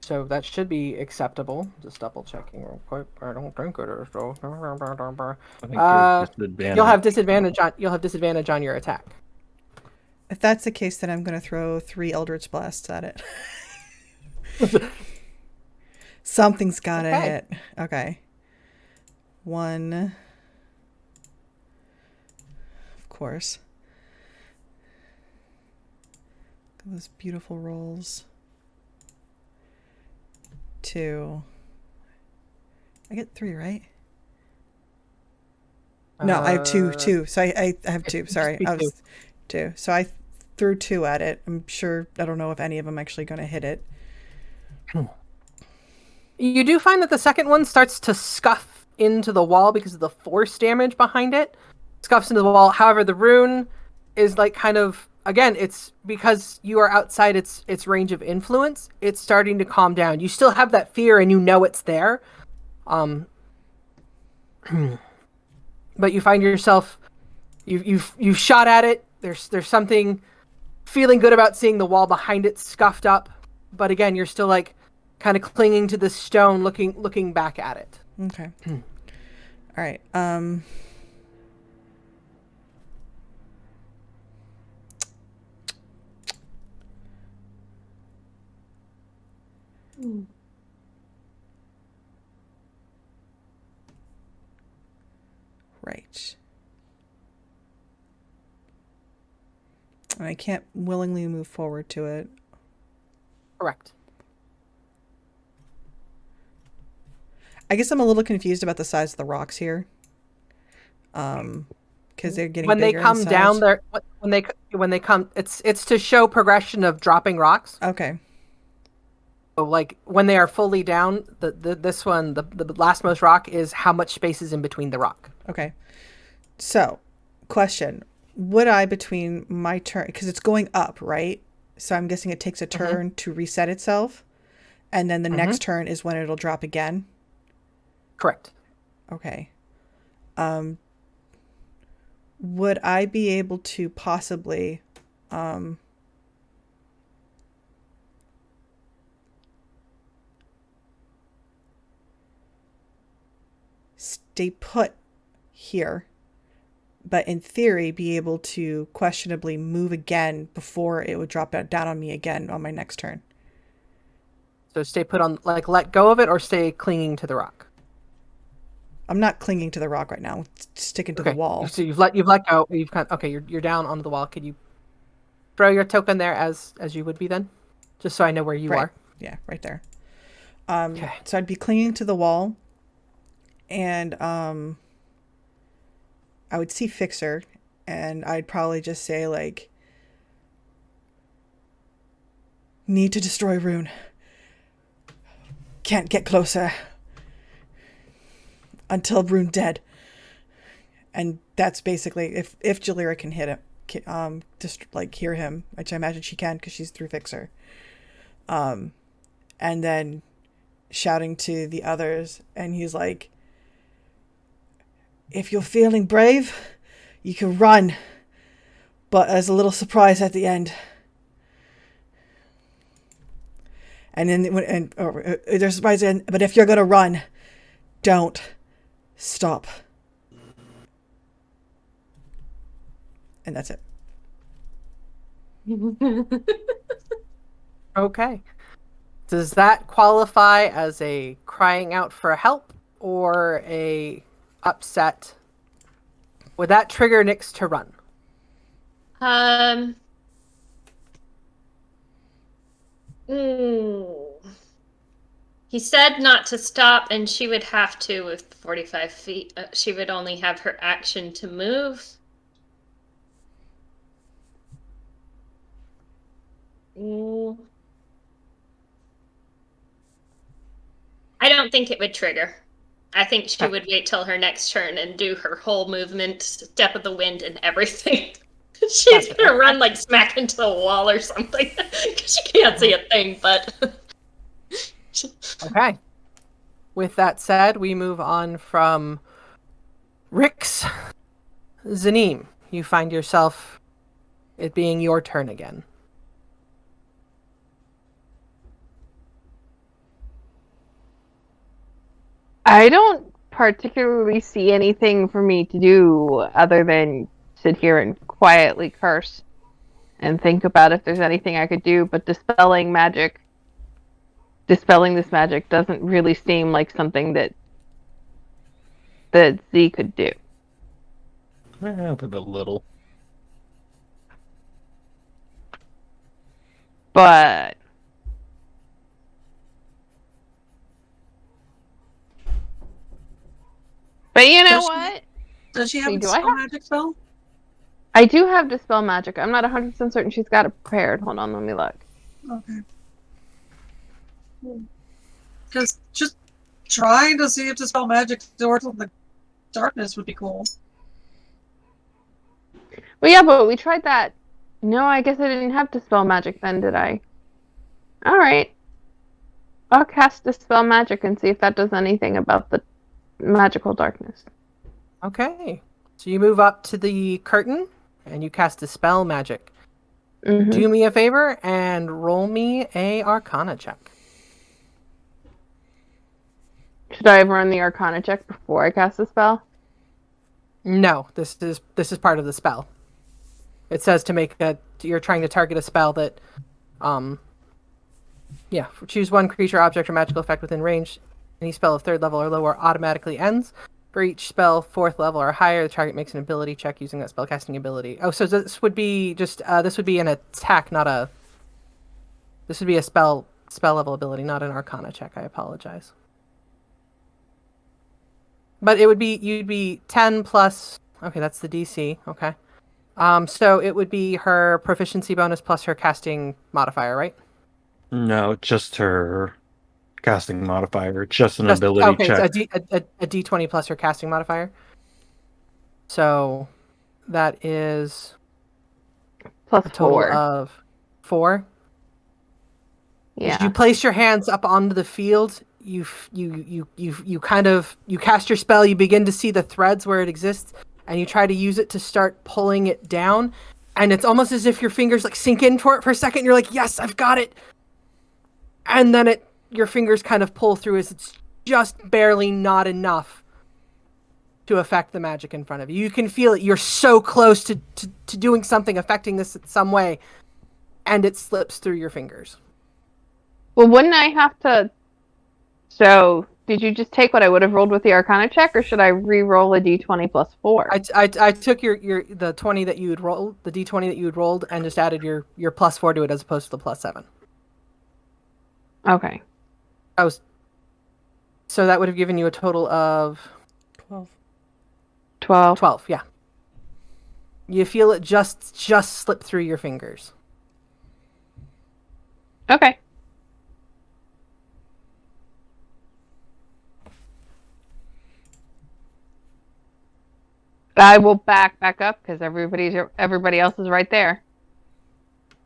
So that should be acceptable. Just double checking real quick. I don't think it is though. I think there's disadvantage. You'll have disadvantage on your attack. If that's the case, then I'm going to throw 3 Eldritch Blasts at it. Something's got to Okay. hit. Okay. 1. Of course. Look at those beautiful rolls. 2. I get 3, right? No, I have 2. So I have 2. Sorry. be I was 2. 2. So I threw 2 at it. I'm sure, I don't know if any of them actually going to hit it. You do find that the second one starts to scuff into the wall because of the force damage behind it. Scuffs into the wall. However, the rune is like kind of, again, it's because you are outside its range of influence. It's starting to calm down. You still have that fear and you know it's there. But you find yourself, you've shot at it. There's something feeling good about seeing the wall behind it scuffed up. But again, you're still like kind of clinging to the stone, looking back at it. Okay. All right. Right. And I can't willingly move forward to it. Correct. I guess I'm a little confused about the size of the rocks here. Because they're getting When they bigger in come down size. there, when they come, it's to show progression of dropping rocks. Okay. So like when they are fully down, the lastmost rock is how much space is in between the rock. Okay. So, question. Would I, between my turn, because it's going up, right? So I'm guessing it takes a turn to reset itself. And then the next turn is when it'll drop again. Correct. Okay. Would I be able to possibly stay put here, but in theory be able to questionably move again before it would drop down on me again on my next turn? So stay put on, like let go of it, or stay clinging to the rock. I'm not clinging to the rock right now. It's sticking to the wall. So you've let go. You've kind of, okay. You're down onto the wall. Could you throw your token there as you would be then, just so I know where you Right. are? Yeah, right there. Okay. So I'd be clinging to the wall, and I would see Fixer, and I'd probably just say like, "Need to destroy Rune. Can't get closer until Rune dead." And that's basically if Jalira can hit him, just like hear him, which I imagine she can because she's through Fixer. And then shouting to the others, and he's like, "If you're feeling brave, you can run, but there's a little surprise at the end." And then there's a surprise in, but if you're gonna run, don't stop. And that's it. Okay. Does that qualify as a crying out for help or a upset? Would that trigger Nyx to run? Ooh. He said not to stop, and she would have to with 45 feet. She would only have her action to move. Ooh. I don't think it would trigger. I think she would wait till her next turn and do her whole movement, step of the wind, and everything. She's gonna run like smack into the wall or something because she can't see a thing. But Okay. With that said, we move on from Rix. Zanim, you find yourself it being your turn again. I don't particularly see anything for me to do other than sit here and quietly curse and think about if there's anything I could do, but dispelling this magic doesn't really seem like something that Z could do. With a little. But you know what? Does she have Wait, a do I spell have- magic spell? I do have dispel magic. I'm not 100% certain she's got it prepared. Hold on, let me look. Okay. Because just trying to see if dispel magic doors in the darkness would be cool. Well, yeah, but we tried that. No, I guess I didn't have dispel magic then, did I? Alright. I'll cast dispel magic and see if that does anything about the magical darkness. Okay. So you move up to the curtain and you cast Dispel Magic. Mhm. Do me a favor and roll me a Arcana check. Should I run the Arcana check before I cast the spell? No, this is part of the spell. It says to make you're trying to target a spell that choose one creature, object, or magical effect within range. Any spell of 3rd level or lower automatically ends. For each spell 4th level or higher, the target makes an ability check using that spellcasting ability. Oh, so this would be just this would be an attack, not a. This would be a spell level ability, not an Arcana check. I apologize. But it would be you'd be 10 plus. Okay, that's the DC. Okay. So it would be her proficiency bonus plus her casting modifier, right? No, just her casting modifier. Just an ability check. Okay, so a D20 plus her casting modifier. So that is Plus a total 4. of 4. Yeah. As you place your hands up onto the field, you cast your spell. You begin to see the threads where it exists, and you try to use it to start pulling it down. And it's almost as if your fingers like sink into it for a second. You're like, "Yes, I've got it," and then your fingers kind of pull through as it's just barely not enough to affect the magic in front of you. You can feel it. You're so close to doing something, affecting this in some way, and it slips through your fingers. Well, wouldn't I have to... So, did you just take what I would have rolled with the Arcana check, or should I re-roll a d20 plus 4? I took the 20 that you had rolled, the d20 that you had rolled, and just added your plus 4 to it as opposed to the plus 7. Okay. So that would have given you a total of 12. 12, yeah. You feel it just slip through your fingers. Okay. I will back up because everybody else is right there.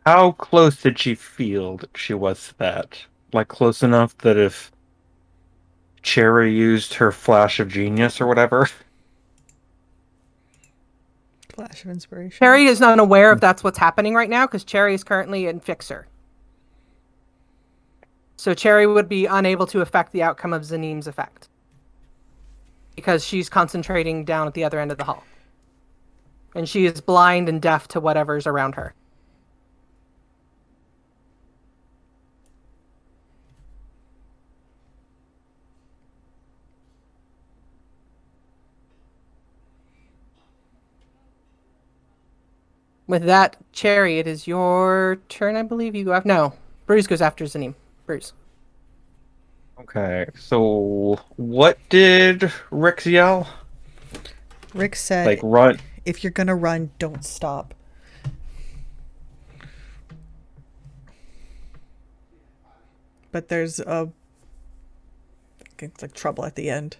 How close did she feel that she was to that? Like close enough that if Cherry used her flash of genius or whatever? Flash of inspiration. Cherry is not aware if that's what's happening right now because Cherry is currently in Fixer. So Cherry would be unable to affect the outcome of Zanim's effect. Because she's concentrating down at the other end of the hall. And she is blind and deaf to whatever's around her. With that, Cherry, it is your turn, I believe. You go after. No, Bruce goes after Zanim. Bruce. Okay, so what did Rick yell? Rick said, Like, run. if you're gonna run, don't stop. But there's it's like trouble at the end.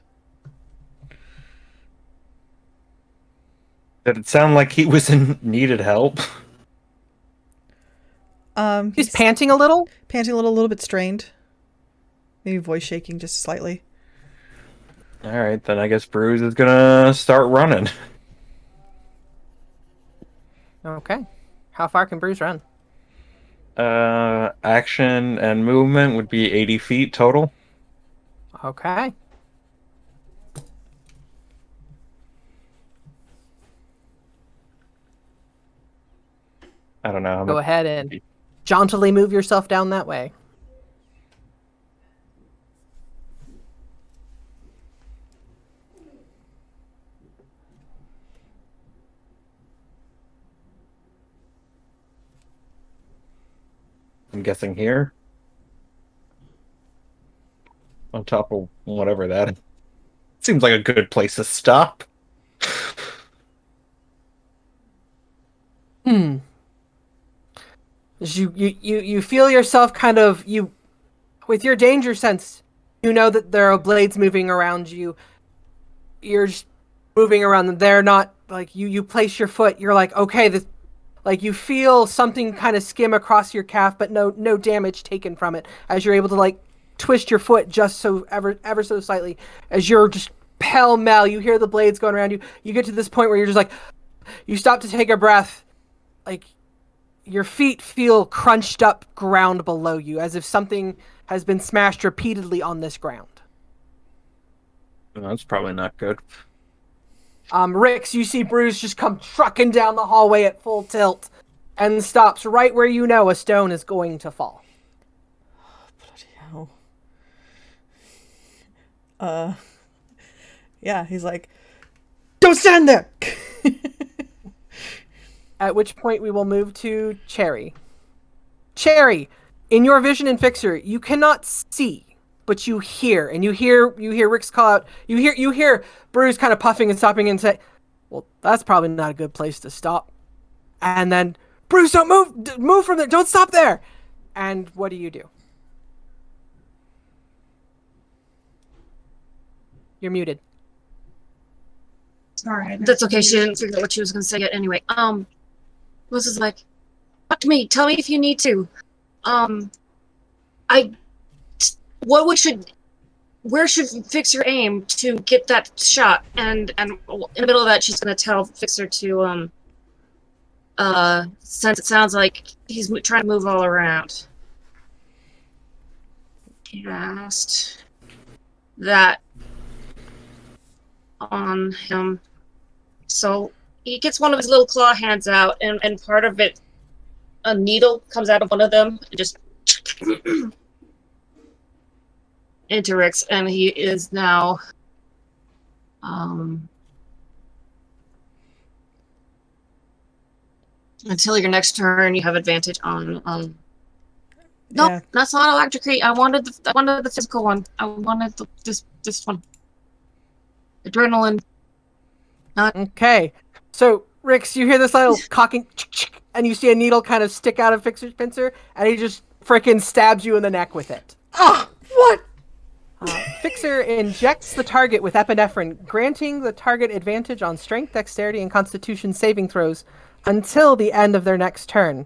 Did it sound like he was in needed help? He's panting a little. panting a little bit strained. Maybe voice shaking just slightly. All right, then I guess Bruce is gonna start running. Okay. How far can Bruce run? Action and movement would be 80 feet total. Okay. I don't know. Go ahead and jauntily move yourself down that way. I'm guessing here. On top of whatever that is. Seems like a good place to stop. You feel yourself kind of with your danger sense, you know that there are blades moving around you. You're just moving around them. They're not like you place your foot, you're like, okay, this like you feel something kind of skim across your calf, but no damage taken from it as you're able to like twist your foot just so ever so slightly as you're just pell-mell. You hear the blades going around you. You get to this point where you're just like, you stop to take a breath, like your feet feel crunched up ground below you as if something has been smashed repeatedly on this ground. That's probably not good. Rix, you see Bruce just come trucking down the hallway at full tilt and stops right where you know a stone is going to fall. Bloody hell. Yeah, he's like, don't stand there! At which point we will move to Cherry. Cherry, in your vision and fixer, you cannot see, but you hear, and you hear Rick's call out. You hear Bruce kind of puffing and stopping and say, "Well, that's probably not a good place to stop." And then, Bruce, don't move from there. Don't stop there. And what do? You're muted. Sorry. That's okay. She didn't figure out what she was going to say yet. Anyway, was is like, talk to me. Tell me if you need to. Where should Fixer aim to get that shot? And in the middle of that, she's going to tell Fixer to, since it sounds like he's trying to move all around. Cast that on him. So he gets one of his little claw hands out, and part of it, a needle comes out of one of them and just into Rix, and he is now until your next turn you have advantage on no, Yeah. that's not electrocute. I wanted the physical one. I wanted this one. Adrenaline. Okay. So, Rix, you hear this little cocking, and you see a needle kind of stick out of Fixer's pincer, and he just freaking stabs you in the neck with it. Ah, what? Fixer injects the target with epinephrine, granting the target advantage on strength, dexterity, and constitution saving throws until the end of their next turn.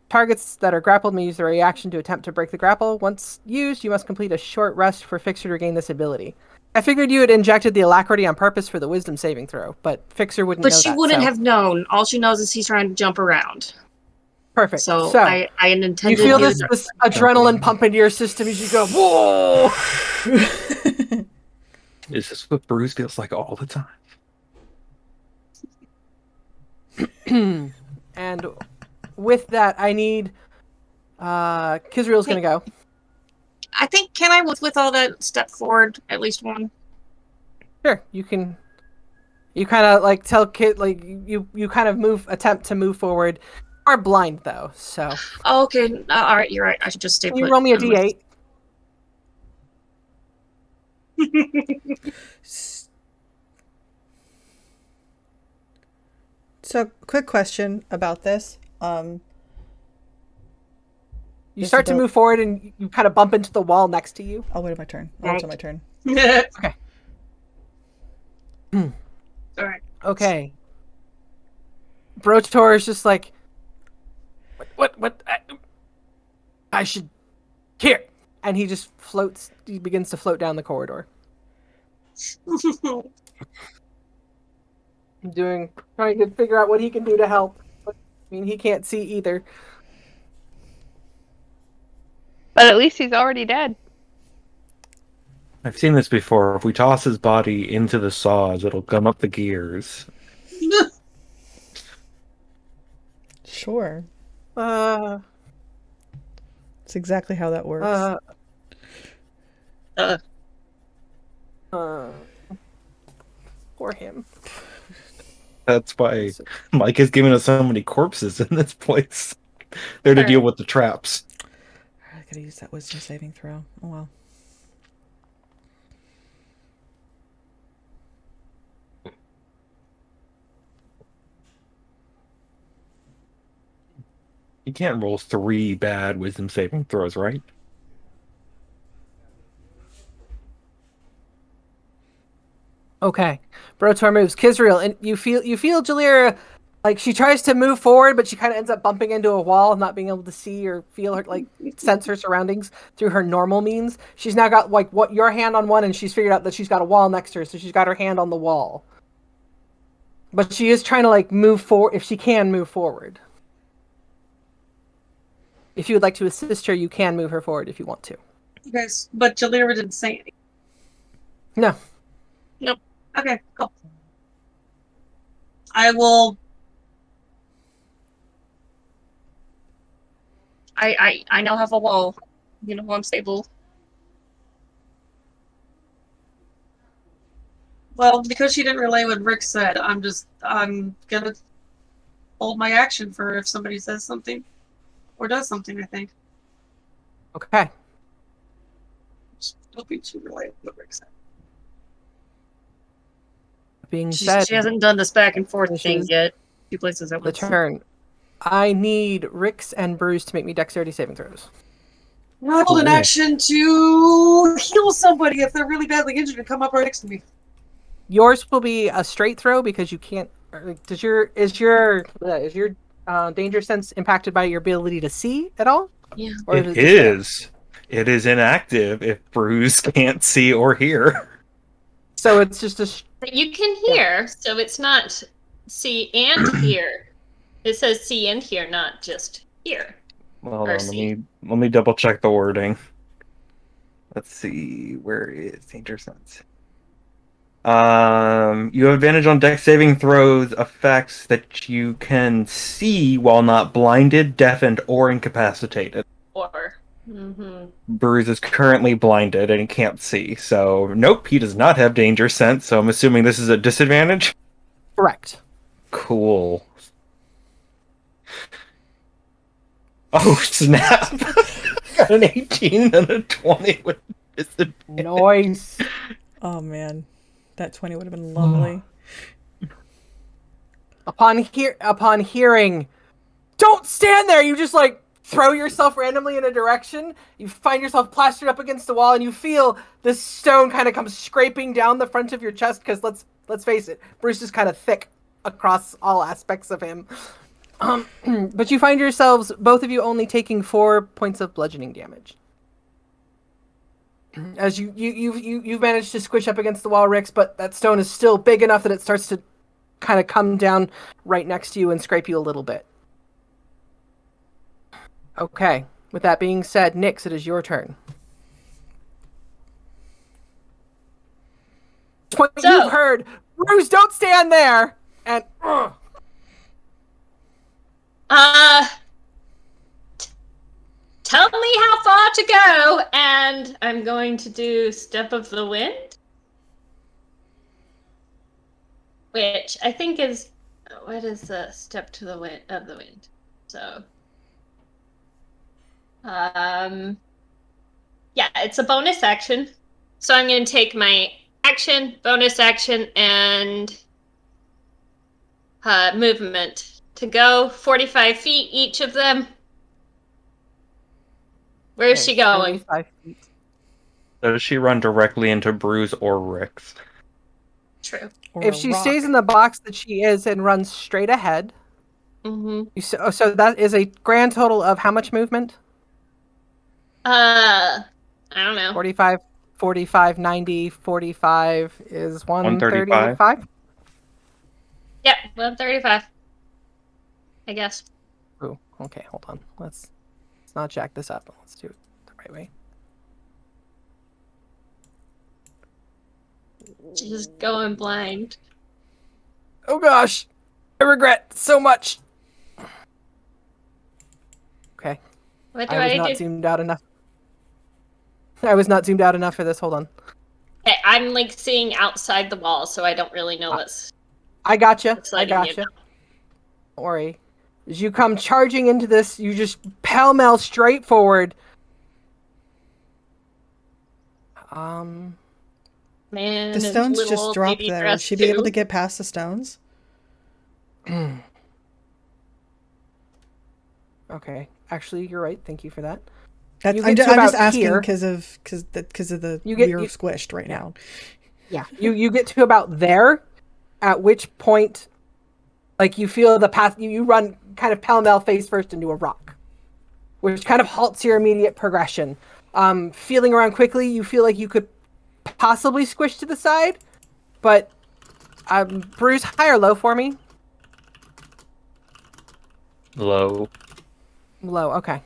Targets that are grappled may use their reaction to attempt to break the grapple. Once used, you must complete a short rest for Fixer to regain this ability. I figured you had injected the alacrity on purpose for the wisdom saving throw, but Fixer wouldn't know But she that, wouldn't so- have known. All she knows is he's trying to jump around. Perfect. So, So, I intended you feel you this adrenaline pump into your system as you go, whoa! Is this what Bruce feels like all the time? And with that, I need Kizriel's gonna go. I think, can I, with all that, step forward at least one? Sure, you can You kind of like tell Kit like you kind of attempt to move forward. You are blind though, so Oh, okay. All right, you're right. I should just stay can you put. roll me a d8? So, quick question about this. You This start to about- move forward and you kind of bump into the wall next to you. I'll wait my turn. I'll wait till my turn. All right. Okay. Brotor is just like, what? I should here, and he just floats. He begins to float down the corridor, trying to figure out what he can do to help. But, I mean, he can't see either. But at least he's already dead. I've seen this before. If we toss his body into the saws, it'll gum up the gears. Sure. Uh, That's exactly how that works. Poor him. That's why Mike is giving us so many corpses in this place. There to deal with the traps. I gotta use that wisdom saving throw. Oh well. You can't roll 3 bad wisdom saving throws, right? Okay. Brotor moves. Kizriel, and you feel Jalira, like she tries to move forward, but she kind of ends up bumping into a wall, not being able to see or feel her, like sense her surroundings through her normal means. She's now got like your hand on one, and she's figured out that she's got a wall next to her, so she's got her hand on the wall. But she is trying to like move forward if she can move forward. If you would like to assist her, you can move her forward if you want to. Okay, but Jalira didn't say anything. No. Nope. Okay, cool. I will. I now have a wall. You know, I'm stable. Well, because she didn't relay what Rick said, I'm gonna hold my action for if somebody says something or does something. I think. Okay. Just don't be too relayed what Rick said. Being She said, hasn't done this back and forth This thing is yet. 2 places at the once. turn. I need Rix and Bruce to make me dexterity saving throws. Hold an action to heal somebody if they're really badly injured and come up right next to me. Yours will be a straight throw because you can't. Is your danger sense impacted by your ability to see at all? Yeah. Or It is it just there? is. It is inactive if Bruce can't see or hear. So it's just a. But you can hear, so it's not see and hear. It says see and hear, not just hear. Well, hold Or on, see. let me double check the wording. Let's see, where is danger sense? You have advantage on dex saving throws effects that you can see while not blinded, deafened, or incapacitated. Or. Mm-hmm. Bruce is currently blinded and he can't see, so nope, he does not have danger sense, so I'm assuming this is a disadvantage? Correct. Cool. Oh, snap! Got an 18 and a 20 with disadvantage. Noise. Oh man, that 20 would have been lovely. Upon hearing, don't stand there. You just like throw yourself randomly in a direction. You find yourself plastered up against the wall, and you feel this stone kind of come scraping down the front of your chest. Because let's face it, Bruce is kind of thick across all aspects of him. But you find yourselves, both of you, only taking 4 points of bludgeoning damage. As you've managed to squish up against the wall, Rix, but that stone is still big enough that it starts to kind of come down right next to you and scrape you a little bit. Okay. With that being said, Nyx, it is your turn. What So- you've heard, Bruce, don't stand there! And Tell me how far to go, and I'm going to do Step of the Wind. which I think is what is the step to the wind of the wind. So, yeah, it's a bonus action. So I'm going to take my action, bonus action, and movement to go 45 feet each of them. Where's she going? 45 feet. Does she run directly into Bruce or Rix? True. Or If a she rock. stays in the box that she is and runs straight ahead, Mm-hmm. so that is a grand total of how much movement? I don't know. 45, 45, 90, 45 is 135? 135? Yep, 135. I guess. Ooh, okay, hold on. Let's not jack this up. Let's do it the right way. Just going blind. Oh gosh! I regret so much! Okay. What do I was I not do? zoomed out enough. I was not zoomed out enough for this. Hold on. Okay, I'm like seeing outside the wall, so I don't really know what's. I gotcha. It's I letting you gotcha. Don't worry. As you come charging into this, you just pell-mell straight forward. Man, The and stones little just old dropped lady there. Would dress she be able too. to get past the stones? Okay. Actually, you're right. Thank you for that. That's, You I'm, get to I'm just about asking here. because of the You get- we're you- squished right now. Yeah. You get to about there, at which point, like, you feel the path. You run kind of pell-mell face first into a rock, which kind of halts your immediate progression. Feeling around quickly, you feel like you could possibly squish to the side, but Bruce, high or low for me? Low. Low, okay.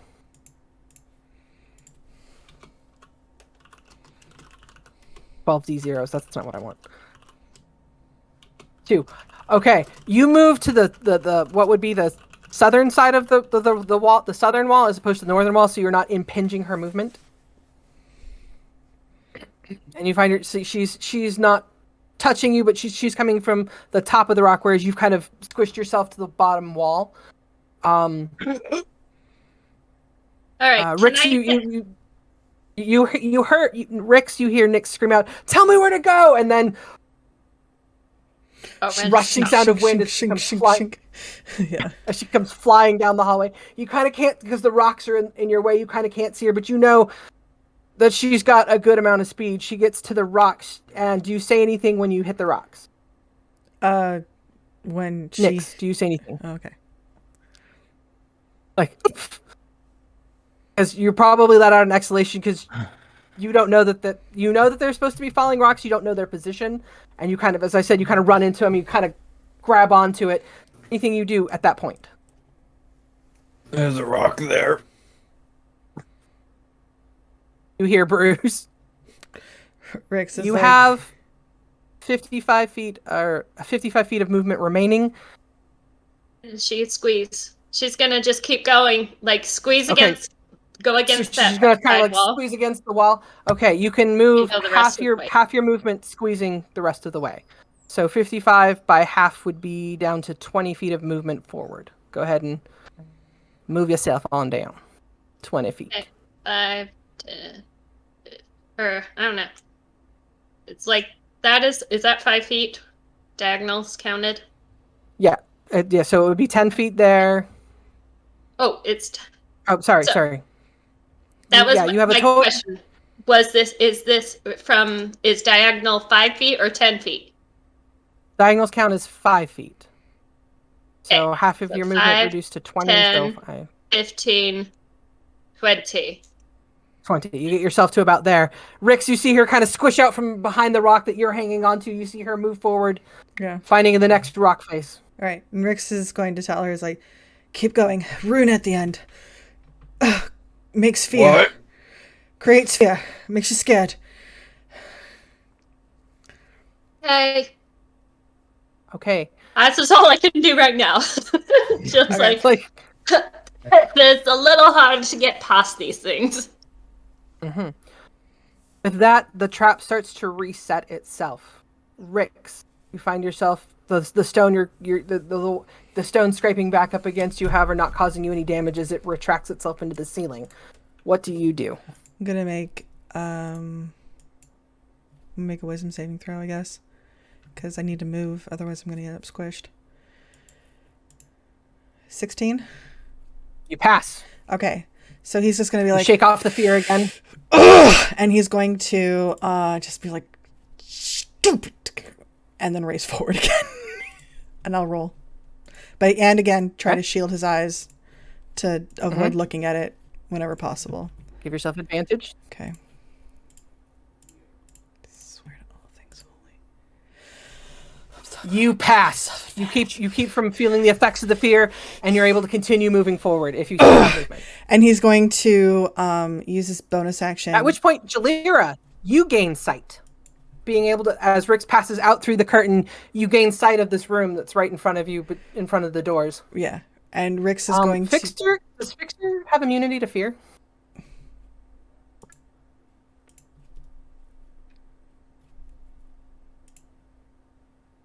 $12 that's not what I want. 2. Okay, you move to the what would be the southern side of the wall, the southern wall, as opposed to the northern wall, so you're not impinging her movement. And you find her, so she's not touching you, but she's coming from the top of the rock, whereas you've kind of squished yourself to the bottom wall. All right, Rix, you heard Rix. You hear Nick scream out, "Tell me where to go!" And then rushing sound of wind as she comes flying. Yeah. As she comes flying down the hallway. You kind of can't, because the rocks are in your way. You kind of can't see her, but you know that she's got a good amount of speed. She gets to the rocks, and do you say anything when you hit the rocks? When she. Nix, do you say anything? Okay. Like, because you're probably let out an exhalation because you don't know that you know that they're supposed to be falling rocks. You don't know their position, and you kind of, as I said, you kind of run into them. You kind of grab onto it. Anything you do at that point? There's a rock there. You hear Bruce. Rix is You like, have 55 feet of movement remaining. She squeeze. She's gonna just keep going, like squeeze Okay. go against So that she's gonna kind of side like wall. squeeze against the wall. Okay, you can move go the rest of the way. half your movement squeezing the rest of the way. So 55 by half would be down to 20 feet of movement forward. Go ahead and move yourself on down. 20 feet. Okay. 5, or I don't know. It's like that is that 5 feet? Diagonals counted. Yeah. Yeah. So it would be 10 feet there. Oh, it's Oh, sorry. So- Sorry. that was yeah. You have a my total. question. Is this is diagonal 5 feet or 10 feet? Diagonals count as 5 feet. So Okay, half of so your movement 5, reduced to 20. 10. So 5. 15, 20. 20. You get yourself to about there. Rix, you see her kind of squish out from behind the rock that you're hanging onto. You see her move forward, Yeah. finding the next rock face. All right. And Rix is going to tell her, is like, keep going. Rune at the end. Ugh. Makes fear. What? Creates fear. Makes you scared. Hey, Okay. that's just all I can do right now. Just Okay. like Like, it's a little hard to get past these things. with that, the trap starts to reset itself. Rix, you find yourself the stone the stone scraping back up against you, however, not causing you any damage as it retracts itself into the ceiling. What do you do? I'm gonna make a wisdom saving throw, I guess, because I need to move. Otherwise, I'm gonna get up squished. 16. You pass. Okay, so he's just gonna be You like, shake off the fear again. ugh! And he's going to just be like, stupid, and then race forward again, and I'll roll. But and again, try to shield his eyes to avoid looking at it whenever possible. Give yourself advantage. Okay. Swear to all things holy. You pass. You keep from feeling the effects of the fear, and you're able to continue moving forward if you still have movement. And he's going to use his bonus action. At which point, Jalira, you gain sight. Being able to, as Rix passes out through the curtain, you gain sight of this room that's right in front of you, but in front of the doors. Yeah, and Rix is going to. Does Fixer have immunity to fear?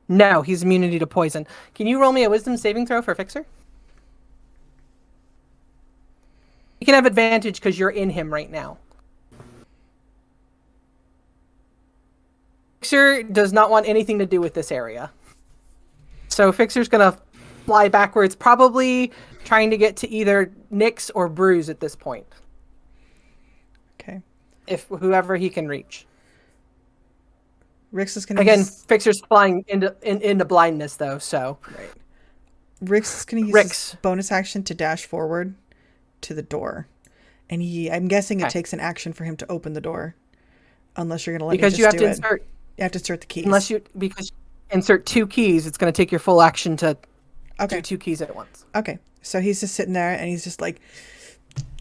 No, he's immunity to poison. Can you roll me a wisdom saving throw for Fixer? You can have advantage because you're in him right now. Fixer does not want anything to do with this area. So Fixer's going to fly backwards, probably trying to get to either Nyx or Bruise at this point. Okay. If whoever he can reach. Rix is going to Again, Fixer's flying into blindness though, so. Right. Rix is going to use his bonus action to dash forward to the door. And I'm guessing it takes an action for him to open the door. Unless you're going to let me just do it. Because you have to insert the keys. Because you insert 2 keys, it's going to take your full action to do 2 keys at once. Okay. So he's just sitting there and he's just like,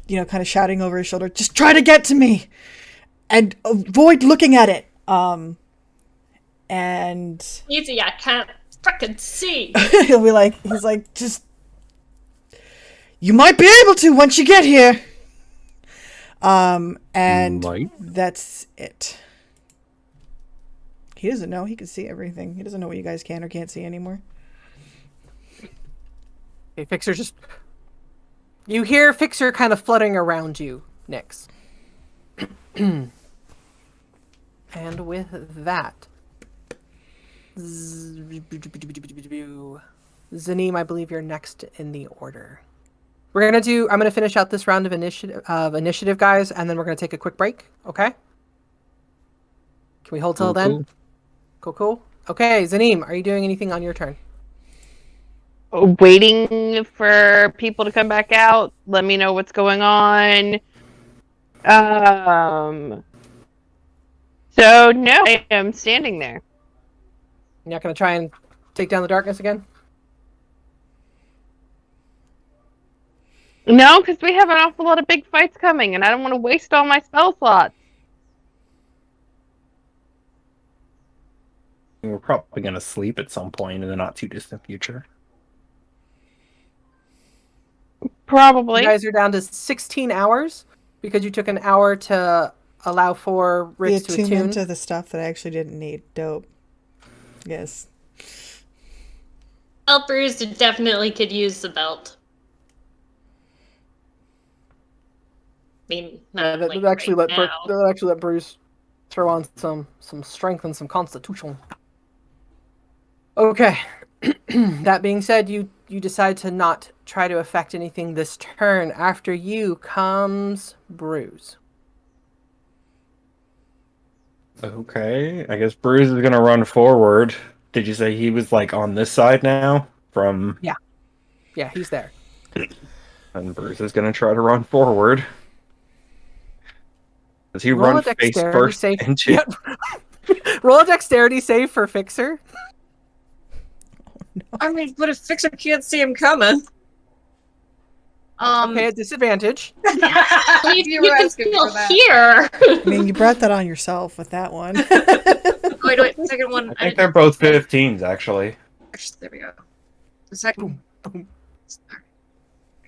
kind of shouting over his shoulder, just try to get to me and avoid looking at it. And Easy, I can't fucking see. he's like, just, you might be able to once you get here. And that's it. He doesn't know. He can see everything. He doesn't know what you guys can or can't see anymore. Okay, Fixer just... You hear Fixer kind of fluttering around you, Nyx. And with that... Zanim, I believe you're next in the order. I'm gonna finish out this round of initiative, guys, and then we're gonna take a quick break, okay? Can we hold till then? Cool. Okay, Zanim, are you doing anything on your turn? Waiting for people to come back out. Let me know what's going on. So no, I am standing there. You're not gonna try and take down the darkness again? No, because we have an awful lot of big fights coming, and I don't want to waste all my spell slots. We're probably going to sleep at some point in the not too distant future. Probably. You guys are down to 16 hours because you took an hour to allow for Rix to attune to the stuff that I actually didn't need. Dope. Yes. Well, Bruce definitely could use the belt. I mean, not like that'll actually right let Bruce throw on some strength and some constitution. Okay. That being said, you decide to not try to affect anything this turn. After you comes Bruce. Okay, I guess Bruce is gonna run forward. Did you say he was like on this side now? Yeah, he's there. And Bruce is gonna try to run forward. Does he Roll run a face dexterity first save. into? Yep. Roll a dexterity save for Fixer. I mean, but if Fixer can't see him coming. Okay, at disadvantage. You were can asking still for that. hear. I mean, you brought that on yourself with that one. Wait, second one. I think they're both 15s actually. Actually, there we go. The second.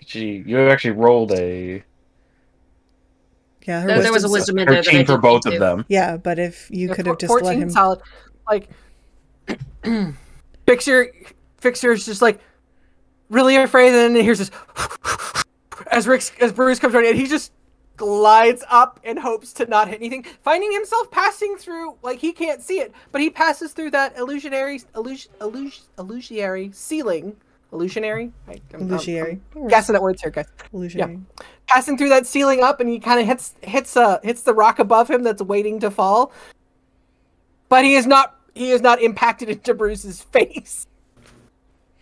You actually rolled a Yeah, her There was a wisdom's- wisdom in there. that I 13 for didn't both do. of them. Yeah, but if you Yeah, could have just 14 let him. solid. Like Fixer's just like really afraid, and then here's this as Bruce comes running, and he just glides up and hopes to not hit anything, finding himself passing through, like he can't see it, but he passes through that illusionary ceiling. Illusionary? Illusionary. I'm guessing at words here, guys. Illusionary. Passing through that ceiling up, and he kind of hits the rock above him that's waiting to fall. But he is not impacted into Bruce's face.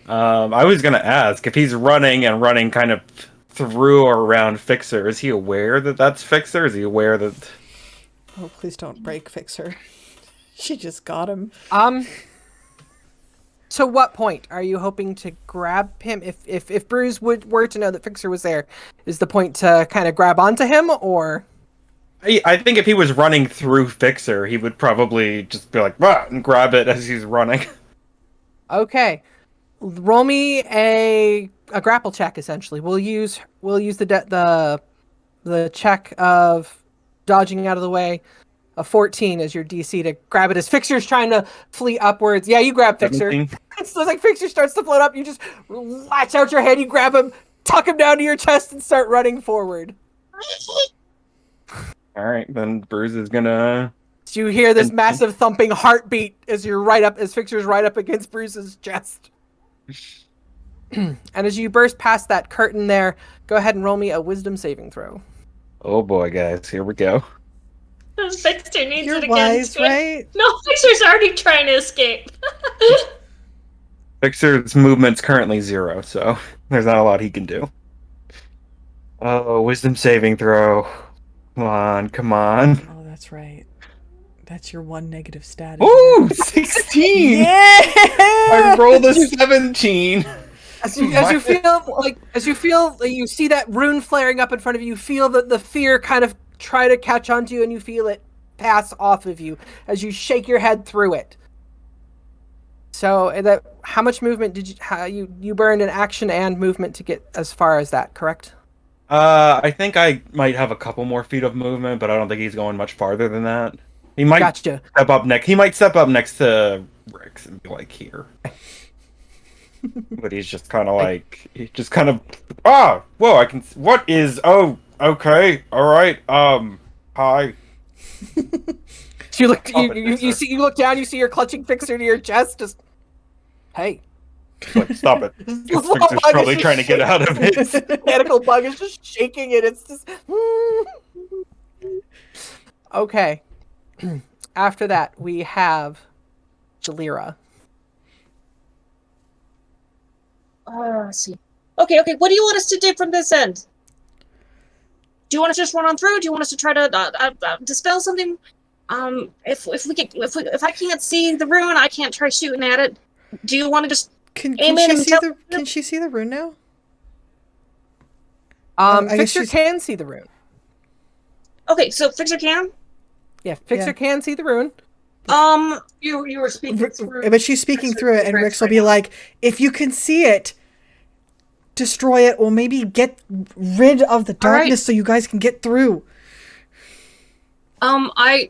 I was gonna ask if he's running kind of through or around Fixer. Is he aware that that's Fixer? Is he aware that? Oh, please don't break Fixer. She just got him. So what point are you hoping to grab him? If Bruce were to know that Fixer was there, is the point to kind of grab onto him, or? I think if he was running through Fixer, he would probably just be like, "Rah!" and grab it as he's running. Okay, roll me a grapple check. Essentially, we'll use the check of dodging out of the way. A 14 as your DC to grab it as Fixer's trying to flee upwards. Yeah, you grab Fixer. 17. It's like Fixer starts to float up. You just latch out your hand, you grab him, tuck him down to your chest, and start running forward. All right, then Bruce is gonna. So you hear this massive thumping heartbeat as Fixer's right up against Bruce's chest. And as you burst past that curtain there, go ahead and roll me a wisdom saving throw. Oh boy, guys, here we go. Fixer needs You're it again. wise, right? No, Fixer's already trying to escape. Fixer's movement's currently 0, so there's not a lot he can do. Oh, wisdom saving throw. Come on. Oh, that's right. That's your one negative stat. Ooh, 16! Yeah! I rolled a 17. As you feel you see that rune flaring up in front of you, feel that the fear kind of try to catch onto you, and you feel it pass off of you as you shake your head through it. So how much movement did you burned an action and movement to get as far as that, correct? I think I might have a couple more feet of movement, but I don't think he's going much farther than that. He might Gotcha. step up next. He might step up next to Rix and be like here. But he's just kind of like whoa! I can. What is? Oh, okay, all right. Hi. So you look down. You see your clutching Fixer to your chest. Just hey. Like, stop it. Fixer's probably trying to get out of it. This mechanical bug is just shaking it. It's just okay. After that, we have Jalira. Let's see. Okay. What do you want us to do from this end? Do you want us to just run on through? Do you want us to try to dispel something? If I can't see the rune, I can't try shooting at it. Do you want to just Can aim in and tell? she see the rune now? Fixer can see the rune. Okay, so Fixer can. Yeah, Fixer can see the rune. You were speaking through. But she's speaking through it, and Rix will be like, if you can see it, destroy it, or maybe get rid of the darkness so you guys can get through. I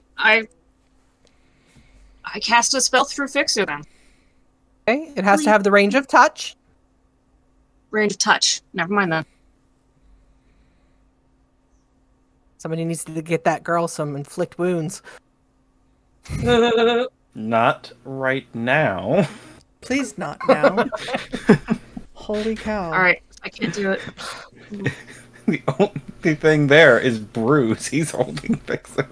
cast a spell through Fixer then. Okay, it has to have the range of touch. Range of touch. Never mind then. Somebody needs to get that girl some inflict wounds. Not right now. Please not now. Holy cow. Alright, I can't do it. The only thing there is Bruce. He's holding Fixer.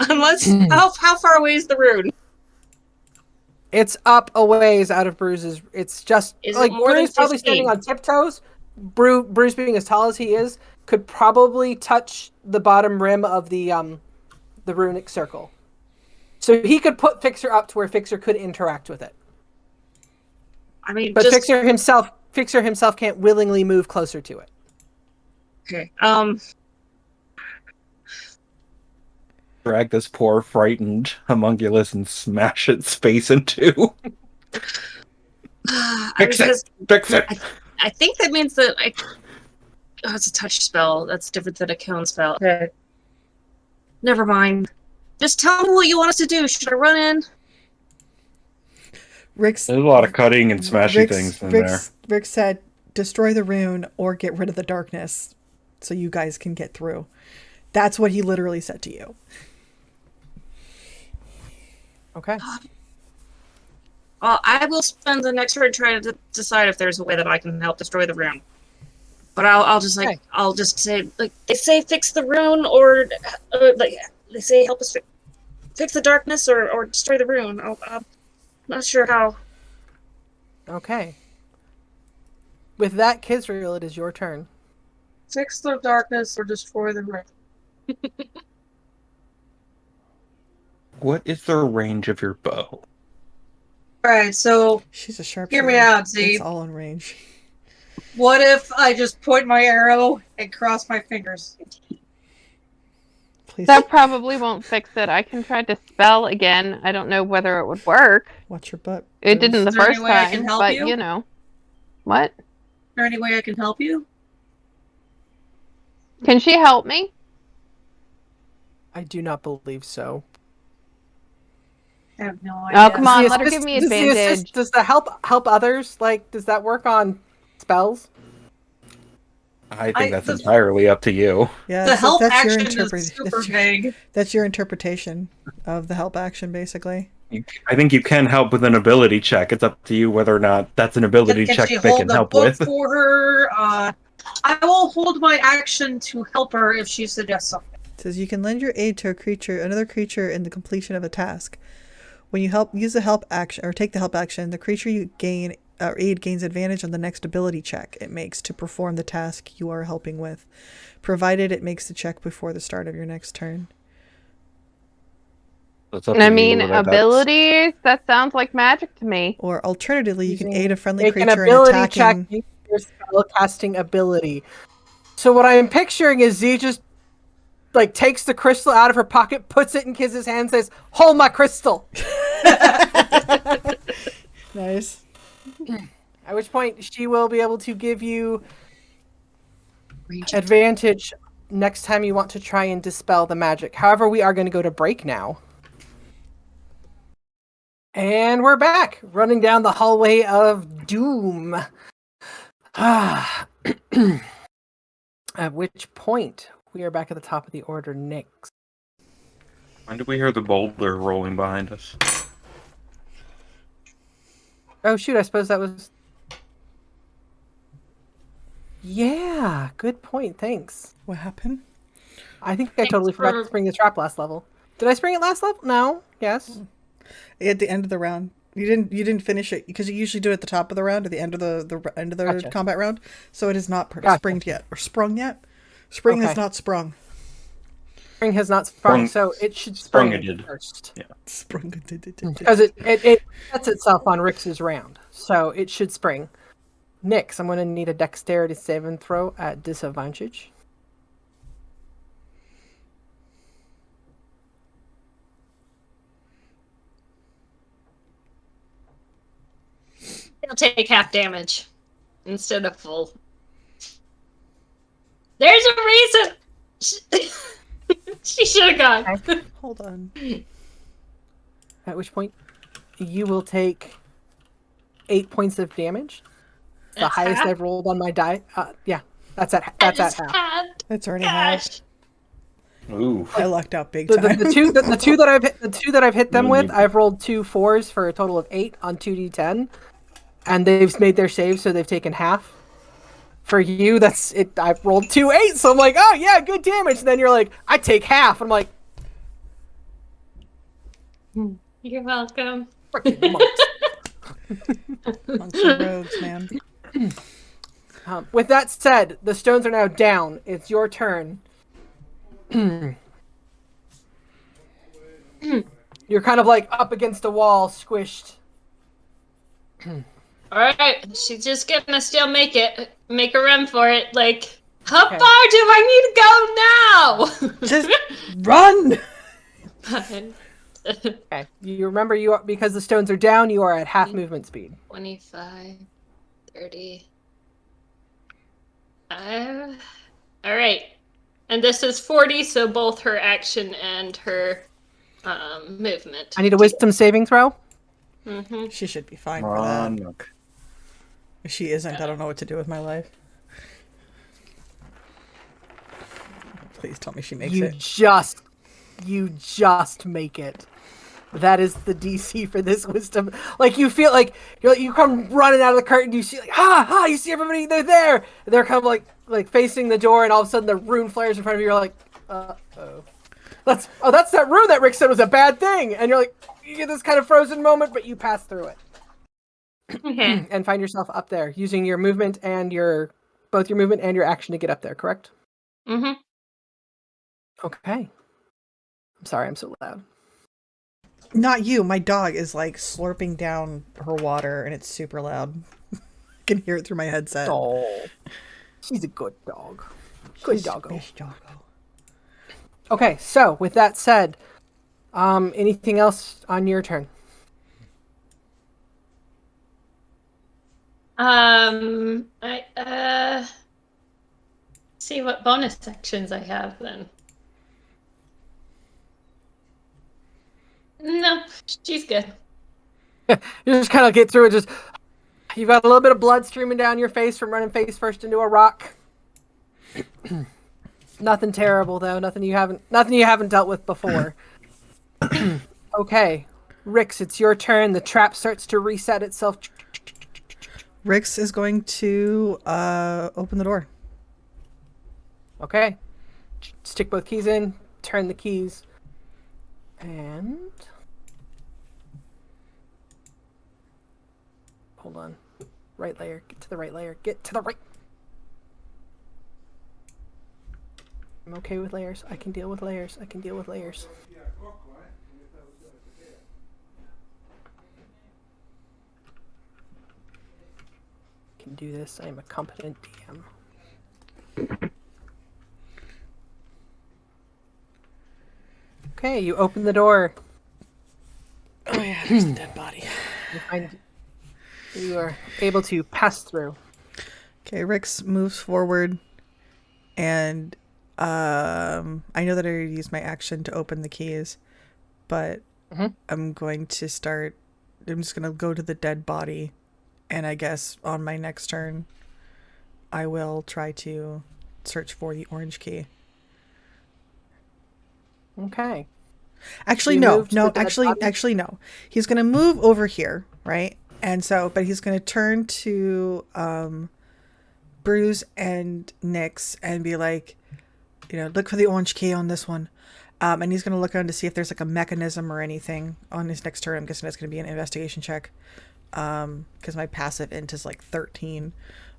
Unless how far away is the rune? It's up a ways out of Bruce's. It's just Is like it more than Bruce probably 15? standing on tiptoes. Bruce being as tall as he is, could probably touch the bottom rim of the runic circle. So he could put Fixer up to where Fixer could interact with it. I mean, But just... Fixer himself can't willingly move closer to it. Okay. Drag this poor frightened homunculus and smash its face in two. Fix it! I think that means that oh, it's a touch spell. That's different than a cone spell. Okay. Never mind. Just tell me what you want us to do. Should I run in? Rick's There's a lot of cutting and smashy things in there. Rick said, destroy the rune or get rid of the darkness so you guys can get through. That's what he literally said to you. Okay. Well, I will spend the next turn trying to decide if there's a way that I can help destroy the rune. But I'll just Okay. I'll just say they say fix the rune or like they say help us fix the darkness or destroy the rune. I'm not sure how. Okay. With that, Kisriel, it is your turn. Fix the darkness or destroy the ring. What is the range of your bow? Alright, so She's a sharp hear me out, Z. It's all in range. What if I just point my arrow and cross my fingers? Please That probably won't fix it. I can try to spell again. I don't know whether it would work. watch your butt. It didn't the Is there any first way I can time, help but you? you know. What? Is there any way I can help you? Can she help me? I do not believe so. I have no Oh, idea. come on, Does the let her assist- give me does the assist- advantage. Does the help others? Like, does that work on spells? I think I- that's the- entirely up to you. Yeah, The help that's your action is interpret- super that's your- vague. That's your interpretation of the help action, basically. I think you can help with an ability check. It's up to you whether or not that's an ability Can check she they hold can the help book with. for her? I will hold my action to help her if she suggests something. It says you can lend your aid to another creature in the completion of a task. When you use the help action or take the help action, the creature you gain or aid gains advantage on the next ability check it makes to perform the task you are helping with, provided it makes the check before the start of your next turn. So it's up to I you mean, whether that's- abilities, that sounds like magic to me. Or alternatively, you can Using- aid a friendly Make an creature in ability check attacking. using your spell casting ability. So what I am picturing is Z just like takes the crystal out of her pocket, puts it in Kiz's hand, says, "Hold my crystal." Nice. At which point she will be able to give you advantage next time you want to try and dispel the magic. However, we are going to go to break now. And we're back, running down the hallway of doom. At which point we are back at the top of the order next. When did we hear the boulder rolling behind us? Oh shoot, I suppose that was... Yeah, good point, thanks. What happened? I think I totally forgot to spring the trap last level. Did I spring it last level? No? Yes? At the end of the round. You didn't finish it because you usually do it at the top of the round or the end of the end of the Gotcha. combat round. So it is not Gotcha. springed yet or sprung yet. Spring has Okay. not sprung. Spring has not sprung, Sprung- so it should sprung spring it did. first. Sprung. Because it sets itself on Rix's round, so it should spring. Nyx, I'm going to need a dexterity saving throw at disadvantage. He'll take half damage instead of full. There's a reason. She should have gone. Hold on. At which point, you will take 8 points of damage. It's the That's highest half? I've rolled on my die. Yeah, that's at I half. just had. That's already half. Gosh. Ooh. I lucked out big The, time. the two that I've hit them No with, need. I've rolled 2 4s for a total of 8 on 2d10, and they've made their saves, so they've taken half. For you, that's it. I've rolled 2 8s, so I'm like, oh yeah, good damage. And then you're like, I take half. I'm like, You're welcome. freaking monks. Monks and rogues, man. With that said, the stones are now down. It's your turn. You're kind of like up against a wall, squished. All right, she's just gonna still make a run for it. Like, how Okay. far do I need to go now? Just run! Okay. You remember you are, because the stones are down, you are at half movement speed. 25, 30. All right. And this is 40, so both her action and her movement. I need a wisdom saving throw. Mm-hmm. She should be fine Come for that. on, Nook. If she isn't, I don't know what to do with my life. Please tell me she makes You it. just make it. That is the DC for this wisdom. Like you feel like you come running out of the curtain. You see like you see everybody. They're there. And they're kind of like facing the door, and all of a sudden the rune flares in front of you. You're like, oh. That's that rune that Rick said was a bad thing. And you're like, you get this kind of frozen moment, but you pass through it. Okay. And find yourself up there using your movement and both your movement and your action to get up there. Correct? Mm-hmm. Okay. I'm sorry, I'm so loud. Not you. My dog is like slurping down her water, and it's super loud. I can hear it through my headset. Oh, she's a good dog. Good doggo. Bish doggo. Okay, so with that said, anything else on your turn? I see what bonus actions I have then. No, she's good. You just kind of get through it. You've got a little bit of blood streaming down your face from running face first into a rock. Nothing terrible though. Nothing you haven't dealt with before. Okay, Rix, it's your turn. The trap starts to reset itself. Rix is going to open the door. Okay, stick both keys in. Turn the keys, and hold on. Right layer. Get to the right layer. Get to the right. I'm okay with layers. I can deal with layers. I can deal with layers. Can do this. I am a competent DM. Okay, you open the door. Oh yeah, there's a dead body. You are able to pass through. Okay, Rix moves forward, and I know that I already used my action to open the keys, but I'm just gonna go to the dead body, and I guess on my next turn, I will try to search for the orange key. Okay. Actually, You no. move to the dead body? Actually, no. He's gonna move over here, right? And so, but he's gonna turn to Bruce and Nyx and be like, look for the orange key on this one. And he's gonna look around to see if there's like a mechanism or anything on his next turn. I'm guessing that's gonna be an investigation check. Because my passive int is like 13.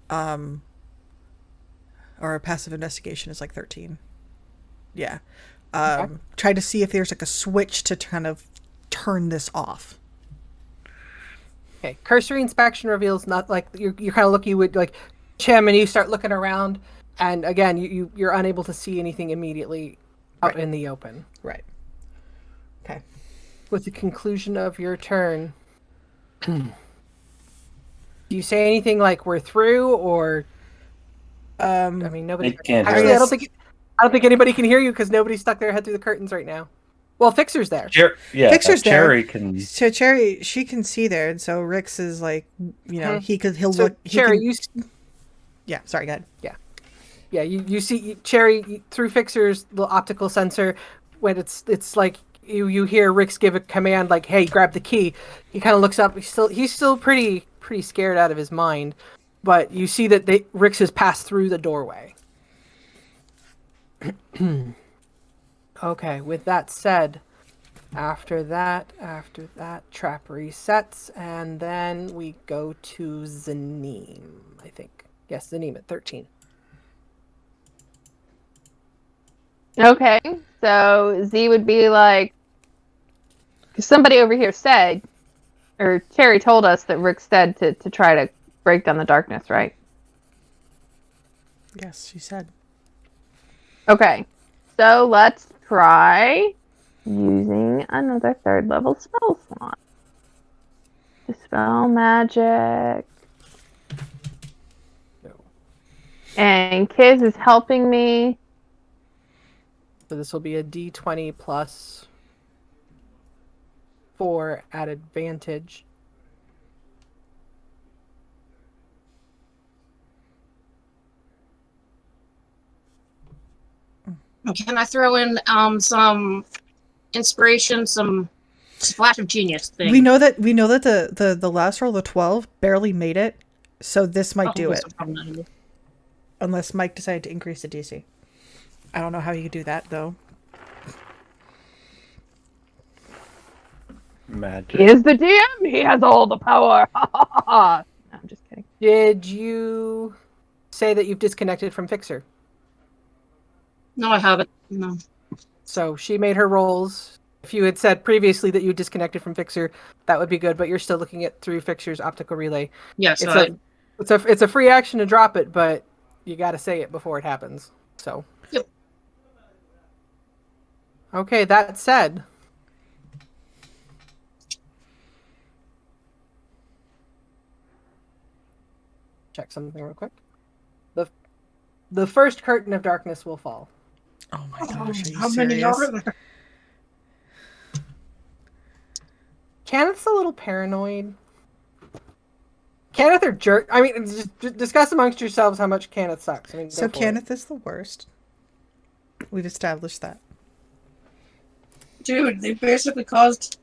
Or a passive investigation is like 13. Yeah. Okay. Try to see if there's like a switch to kind of turn this off. Okay. Cursory inspection reveals not like you're kind of looking with like Chim, and you start looking around, and again you're unable to see anything immediately out in the open. Right. Okay. With the conclusion of your turn, do you say anything like we're through, or I mean nobody? They can't hear Actually, us. I don't think anybody can hear you because nobody stuck their head through the curtains right now. Well, Fixer's there. Fixer's there. Cherry can. So Cherry, she can see there, and so Rix is like, he'll So look. Cherry, Yeah, sorry, go ahead. Yeah, you see Cherry through Fixer's little optical sensor when it's like you hear Rix give a command like, "Hey, grab the key." He kind of looks up. He's still pretty scared out of his mind, but you see that Rix has passed through the doorway. Okay, with that said, after that trap resets, and then we go to Zaneem, I think. Yes, Zaneem at 13. Okay, so Z would be like, because somebody over here said, or Cherry told us that Rick said to try to break down the darkness, right? Yes, she said. Okay, so let's try using another 3rd level spell slot. Dispel magic. No. And Kiz is helping me. So this will be a D20 plus 4 at advantage. Can I throw in some inspiration, some splash of genius thing? We know that the last roll, the 12, barely made it, so this might do it. Unless Mike decided to increase the DC. I don't know how you do that though. Magic. He is the DM. He has all the power. No, I'm just kidding. Did you say that you've disconnected from Fixer? No, I haven't. No. So she made her rolls. If you had said previously that you disconnected from Fixer, that would be good. But you're still looking at through Fixer's optical relay. Yes, It's a free action to drop it, but you got to say it before it happens. So. Yep. Okay, that said. Check something real quick. The first curtain of darkness will fall. Oh my gosh, are you How many serious? are there? Kenneth's a little paranoid. Kenneth or jerk. I mean, just discuss amongst yourselves how much Kenneth sucks. I mean, So go for Kenneth is the worst. We've established that. Dude, they basically caused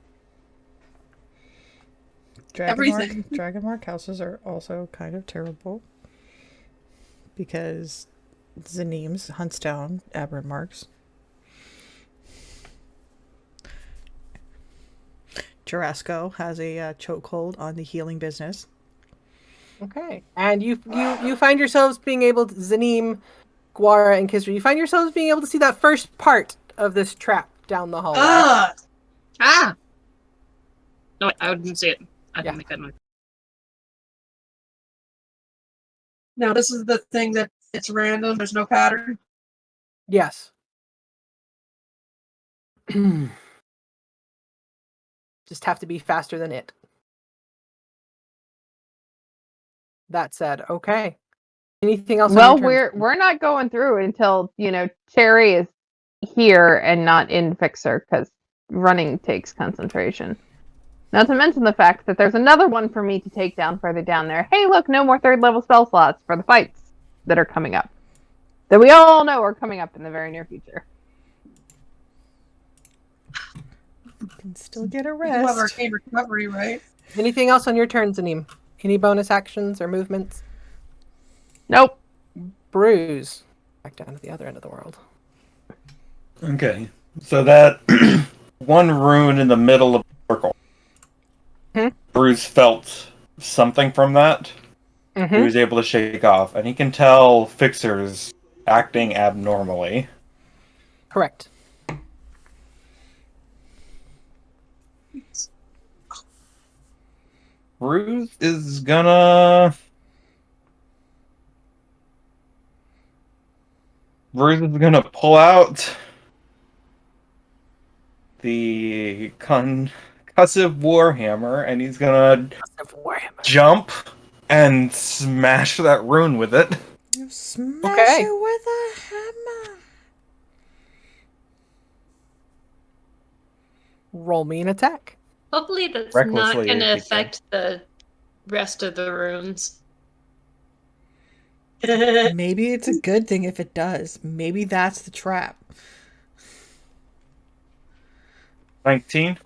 everything. Dragonmark houses are also kind of terrible. Because Zaneem's hunts down aberrant marks. Jarasco has a chokehold on the healing business. Okay, and you find yourselves being able to, Zaneem, Guara, and Kisra, you find yourselves being able to see that first part of this trap down the hallway. Ah! No, I didn't see it. I didn't Yeah. make that noise. Now this is the thing that it's random. There's no pattern. Yes. Just have to be faster than it. That said, okay. Anything else? Well, on your turn? we're not going through until Cherry is here and not in Fixer because running takes concentration. Not to mention the fact that there's another one for me to take down further down there. Hey, look, no more 3rd level spell slots for the fights that are coming up. That we all know are coming up in the very near future. You can still get a We do have rest. arcane recovery, right? Anything else on your turn, Zaneem? Any bonus actions or movements? Nope. Bruise. Back down to the other end of the world. Okay. So that one rune in the middle of the circle. Bruce felt something from that. He was able to shake off, and he can tell Fixer's acting abnormally. Correct. Bruce is gonna pull out the concussive warhammer, and he's gonna jump and smash that rune with it. You smash Okay. it with a hammer. Roll me an attack. Hopefully that's not Recklessly, going to if you can. affect the rest of the runes. Maybe it's a good thing if it does. Maybe that's the trap. 19.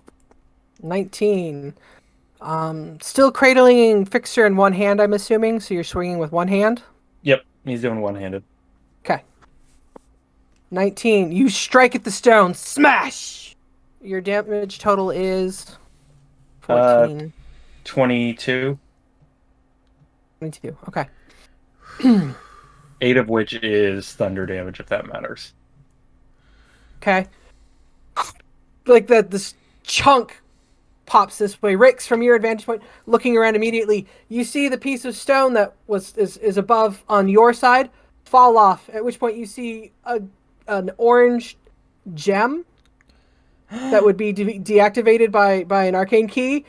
19. Still cradling Fixer in one hand, I'm assuming, so you're swinging with one hand? Yep, he's doing one-handed. Okay. 19. You strike at the stone. Smash! Your damage total is 14. 22. 22. Okay. 8 of which is thunder damage, if that matters. Okay. Like this chunk pops this way. Rix, from your advantage point, looking around immediately, you see the piece of stone that is above on your side fall off, at which point you see an orange gem that would be deactivated by an arcane key,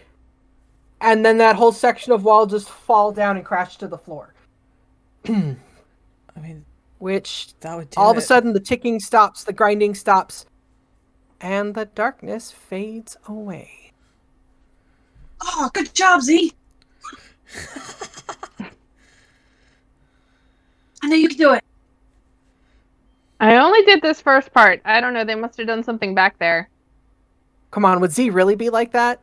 and then that whole section of wall just fall down and crash to the floor. I mean, Which that would do all of a it. sudden the ticking stops, the grinding stops, and the darkness fades away. Oh, good job, Z. I know you can do it. I only did this first part. I don't know. They must have done something back there. Come on, would Z really be like that?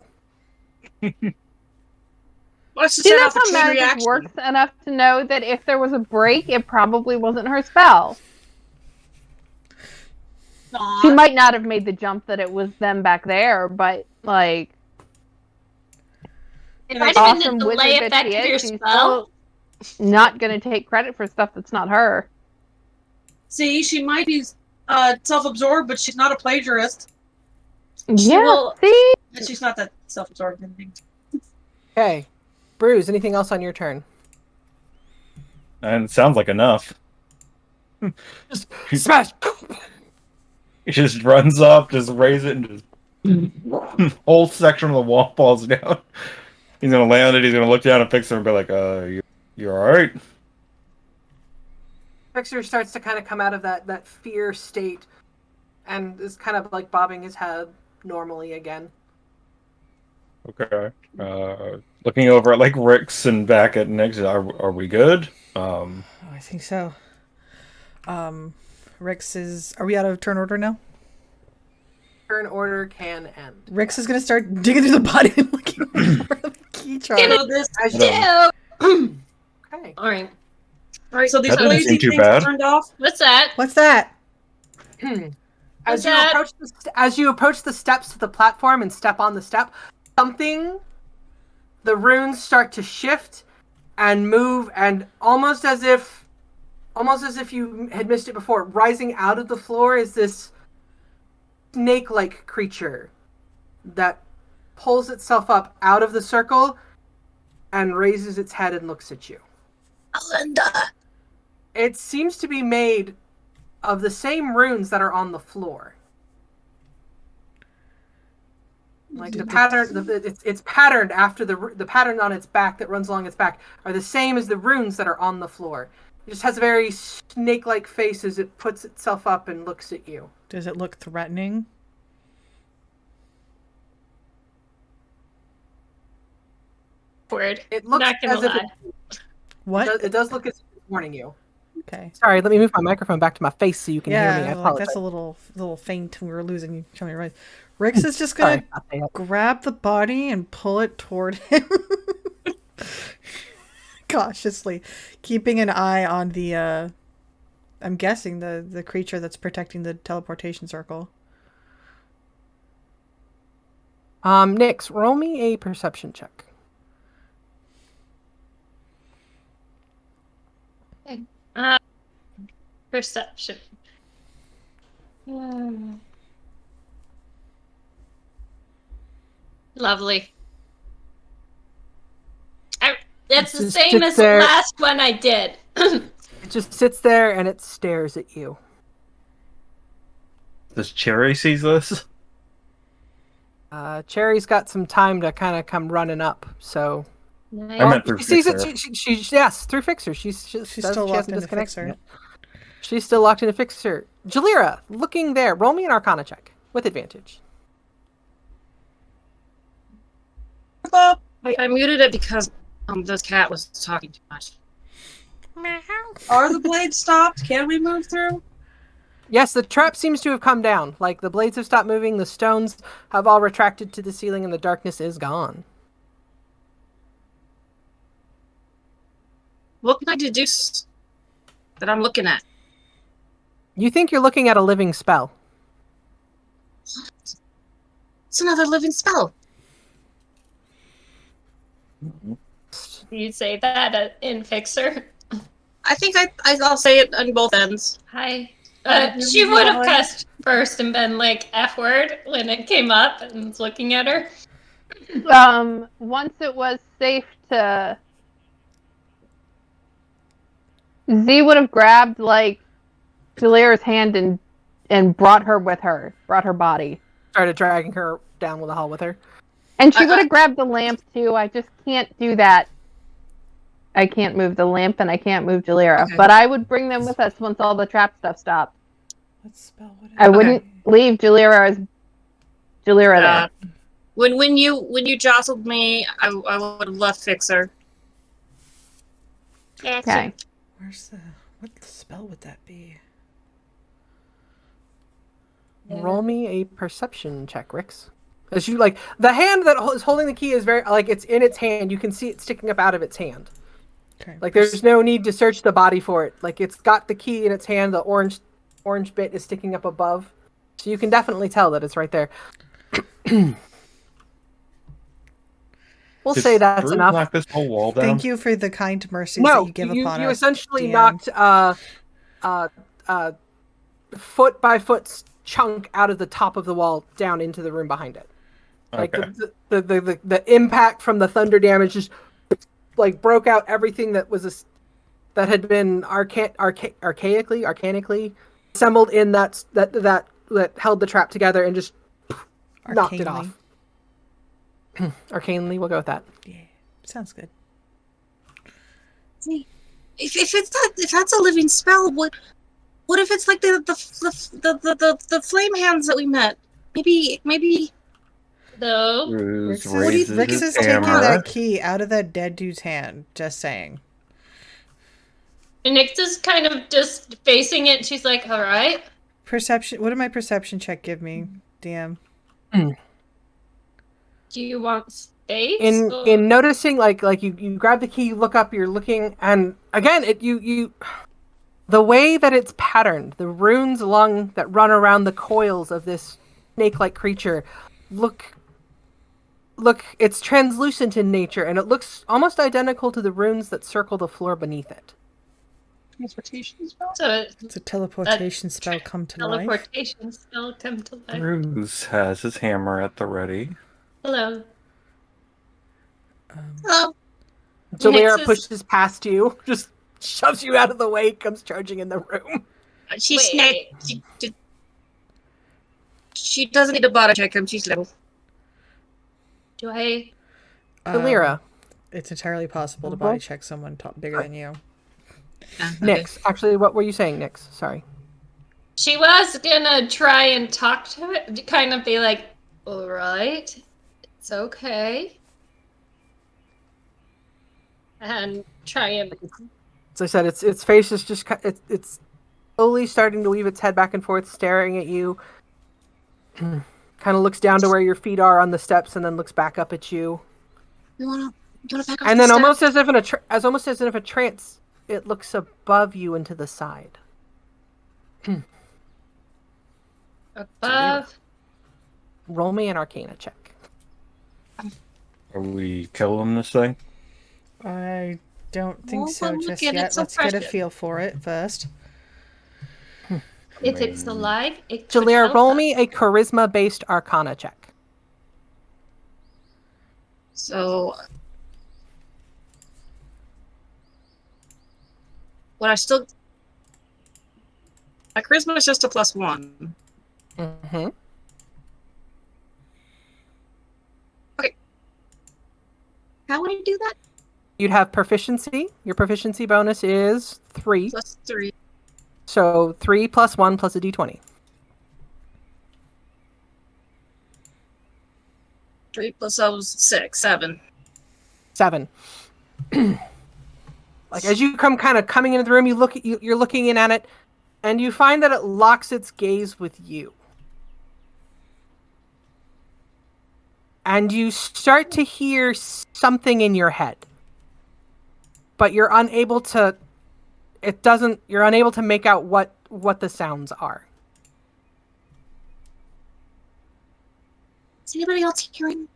Let's just See, set off that's a how chain magic reaction. works enough to know that if there was a break, it probably wasn't her spell. Aw. She might not have made the jump that it was them back there, but like If I awesome didn't wizard delay that effect she of your is, she's spell, still not gonna take credit for stuff that's not her. See, she might be self-absorbed, but she's not a plagiarist. Yeah. will- See, And she's not that self-absorbed. I think. Okay. Bruce, anything else on your turn? And it sounds like enough. Just smash! He just runs up, just raise it, and just whole section of the wall falls down. He's gonna land it. He's gonna look down at Fixer and be like, you all right?" Fixer starts to kind of come out of that fear state and is kind of like bobbing his head normally again. Okay. Looking over at like Rix and back at Nix, are we good? Oh, I think so. Rix is. Are we out of turn order now? Turn order can end. Rix is gonna start digging through the body and looking for the key charm. So this, As you, Ew. okay. All right. all right. So these That doesn't lazy seem too things bad. turned off. What's that? What's that? As you that? approach the steps to the platform and step on the step, the runes start to shift and move, and almost as if you had missed it before, rising out of the floor is this snake-like creature that pulls itself up out of the circle and raises its head and looks at you. Alinda. It seems to be made of the same runes that are on the floor. Like the pattern, it's patterned after the pattern on its back that runs along its back are the same as the runes that are on the floor. It just has a very snake-like face as it puts itself up and looks at you. Does it look threatening? Word. It looks Not gonna as if lie. What? it does look as if it's warning you. Okay. Sorry, let me move my microphone back to my face so you can hear me. I Yeah, like apologize. that's a little faint. We were losing you. Showing your right. Rix is just gonna Sorry about that. grab the body and pull it toward him. Cautiously, keeping an eye on the I'm guessing the creature that's protecting the teleportation circle. Nyx, roll me a perception check. Perception. Lovely. That's the Just same sit as there. the last one I did. It just sits there and it stares at you. Does Cherry sees this? Cherry's got some time to kind of come running up, so Nice. I meant through she sees it. Fixer. She yes, through Fixer. She's Still she locked hasn't into disconnected Fixer. yet. She's still locked into Fixer. Jalira, looking there. Roll me an Arcana check with advantage. I muted it because this cat was talking too much. Are the blades stopped? Can we move through? Yes, the trap seems to have come down. Like the blades have stopped moving, the stones have all retracted to the ceiling, and the darkness is gone. What can I deduce that I'm looking at? You think you're looking at a living spell. It's another living spell. You say that in Fixer. I think I'll say it on both ends. Hi. She would have cussed first and been like F word when it came up and was looking at her. Once it was safe to, Z would have grabbed like Jalira's hand and brought her with her, brought her body, Started dragging her down the hall with her. and she would have grabbed the lamp too. I just can't do that. I can't move the lamp and I can't move Jalira, Okay. but I would bring them with us once all the trap stuff stopped. What spell would it I wouldn't leave Jalira as Jalira there. When you jostled me, I would have left Fixer. Okay. Where's the... What spell would that be? Roll me a perception check, Rix. As you like, the hand that is holding the key is very like it's in its hand. You can see it sticking up out of its hand. Okay. Like there's no need to search the body for it. Like it's got the key in its hand. The orange bit is sticking up above, so you can definitely tell that it's right there. We'll Did say that's Bruce enough. knock this whole wall down? Thank you for the kind mercies that No, you give you upon us. you essentially DM. knocked foot by foot chunk out of the top of the wall down into the room behind it. Like Okay. the impact from the thunder damage just like broke out everything that was that had been archanically assembled in that held the trap together and just knocked it off. Arcanely, we'll go with that. Yeah, sounds good. If that's a living spell, what if it's like the flame hands that we met? Maybe No. Bruce Rix raises is his taking hammer. that key out of that dead dude's hand. Just saying. And Nyx is kind of just facing it. She's like, all right. Perception. What did my perception check give me, DM? Do you want space? In or- in noticing like you grab the key, you look up, you're looking, and again you the way that it's patterned, the runes that run around the coils of this snake-like creature look it's translucent in nature, and it looks almost identical to the runes that circle the floor beneath it. Transportation spell? So It's a teleportation spell come to life. teleportation spell come to life. Bruce has his hammer at the ready. Hello. oh, Jalera Nyx is- pushes past you, just shoves you out of the way, comes charging in the room. she's Wait. snake. She doesn't need a body check him. She's little. Do I? Jalera, It's entirely possible to body check someone bigger than you. Nyx. Actually, what were you saying, Nyx? Sorry. She was gonna try and talk to it, to kind of be like, all right, it's okay. And try and As I said, its face is just it's slowly starting to weave its head back and forth, staring at you. Kind of looks down to where your feet are on the steps, and then looks back up at you. You wanna back up? And the then step? almost as if a trance, it looks above you and to the side. above. Roll me an Arcana check. Are we killing this thing? I don't think Well, so look just at it, yet. so Let's get a precious. feel for it first. If it's alive, it could Jalera, help roll us. me a charisma-based Arcana check. So, what I still. My charisma is just a +1. Mm-hmm. How would I do that? You'd have proficiency. Your proficiency bonus is 3. +3. So 3 plus 1 plus a d20. 3 plus 6, 7. 7. Like as you coming into the room, you're looking in at it, and you find that it locks its gaze with you. And you start to hear something in your head. But you're unable to make out what the sounds are. Is anybody else hearing?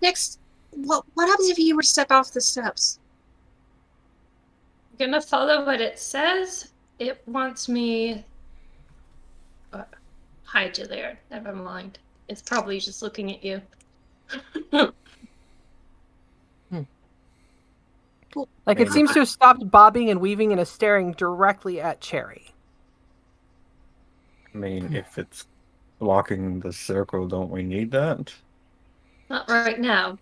Next, what happens if you were to step off the steps? I'm gonna follow what it says. It wants me. Hi, Jalera. Never mind. It's probably just looking at you. Like it seems to have stopped bobbing and weaving and is staring directly at Cherry. I mean, if it's blocking the circle, don't we need that? Not right now.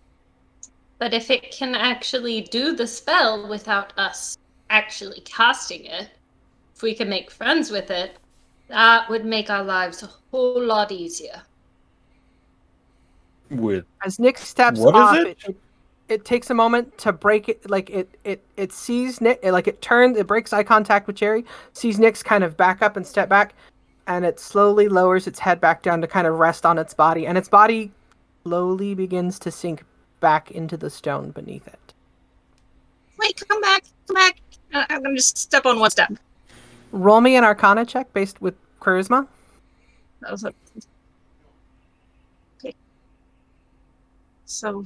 But if it can actually do the spell without us actually casting it, if we can make friends with it, that would make our lives a whole lot easier. With As Nick steps What is off, it? it takes a moment to break it. Like it sees Nick, it turns, it breaks eye contact with Cherry, sees Nyx kind of back up and step back, and it slowly lowers its head back down to kind of rest on its body, and its body slowly begins to sink back into the stone beneath it. Wait, come back. I'm gonna just step on one step. Roll me an Arcana check based with charisma. That was okay. So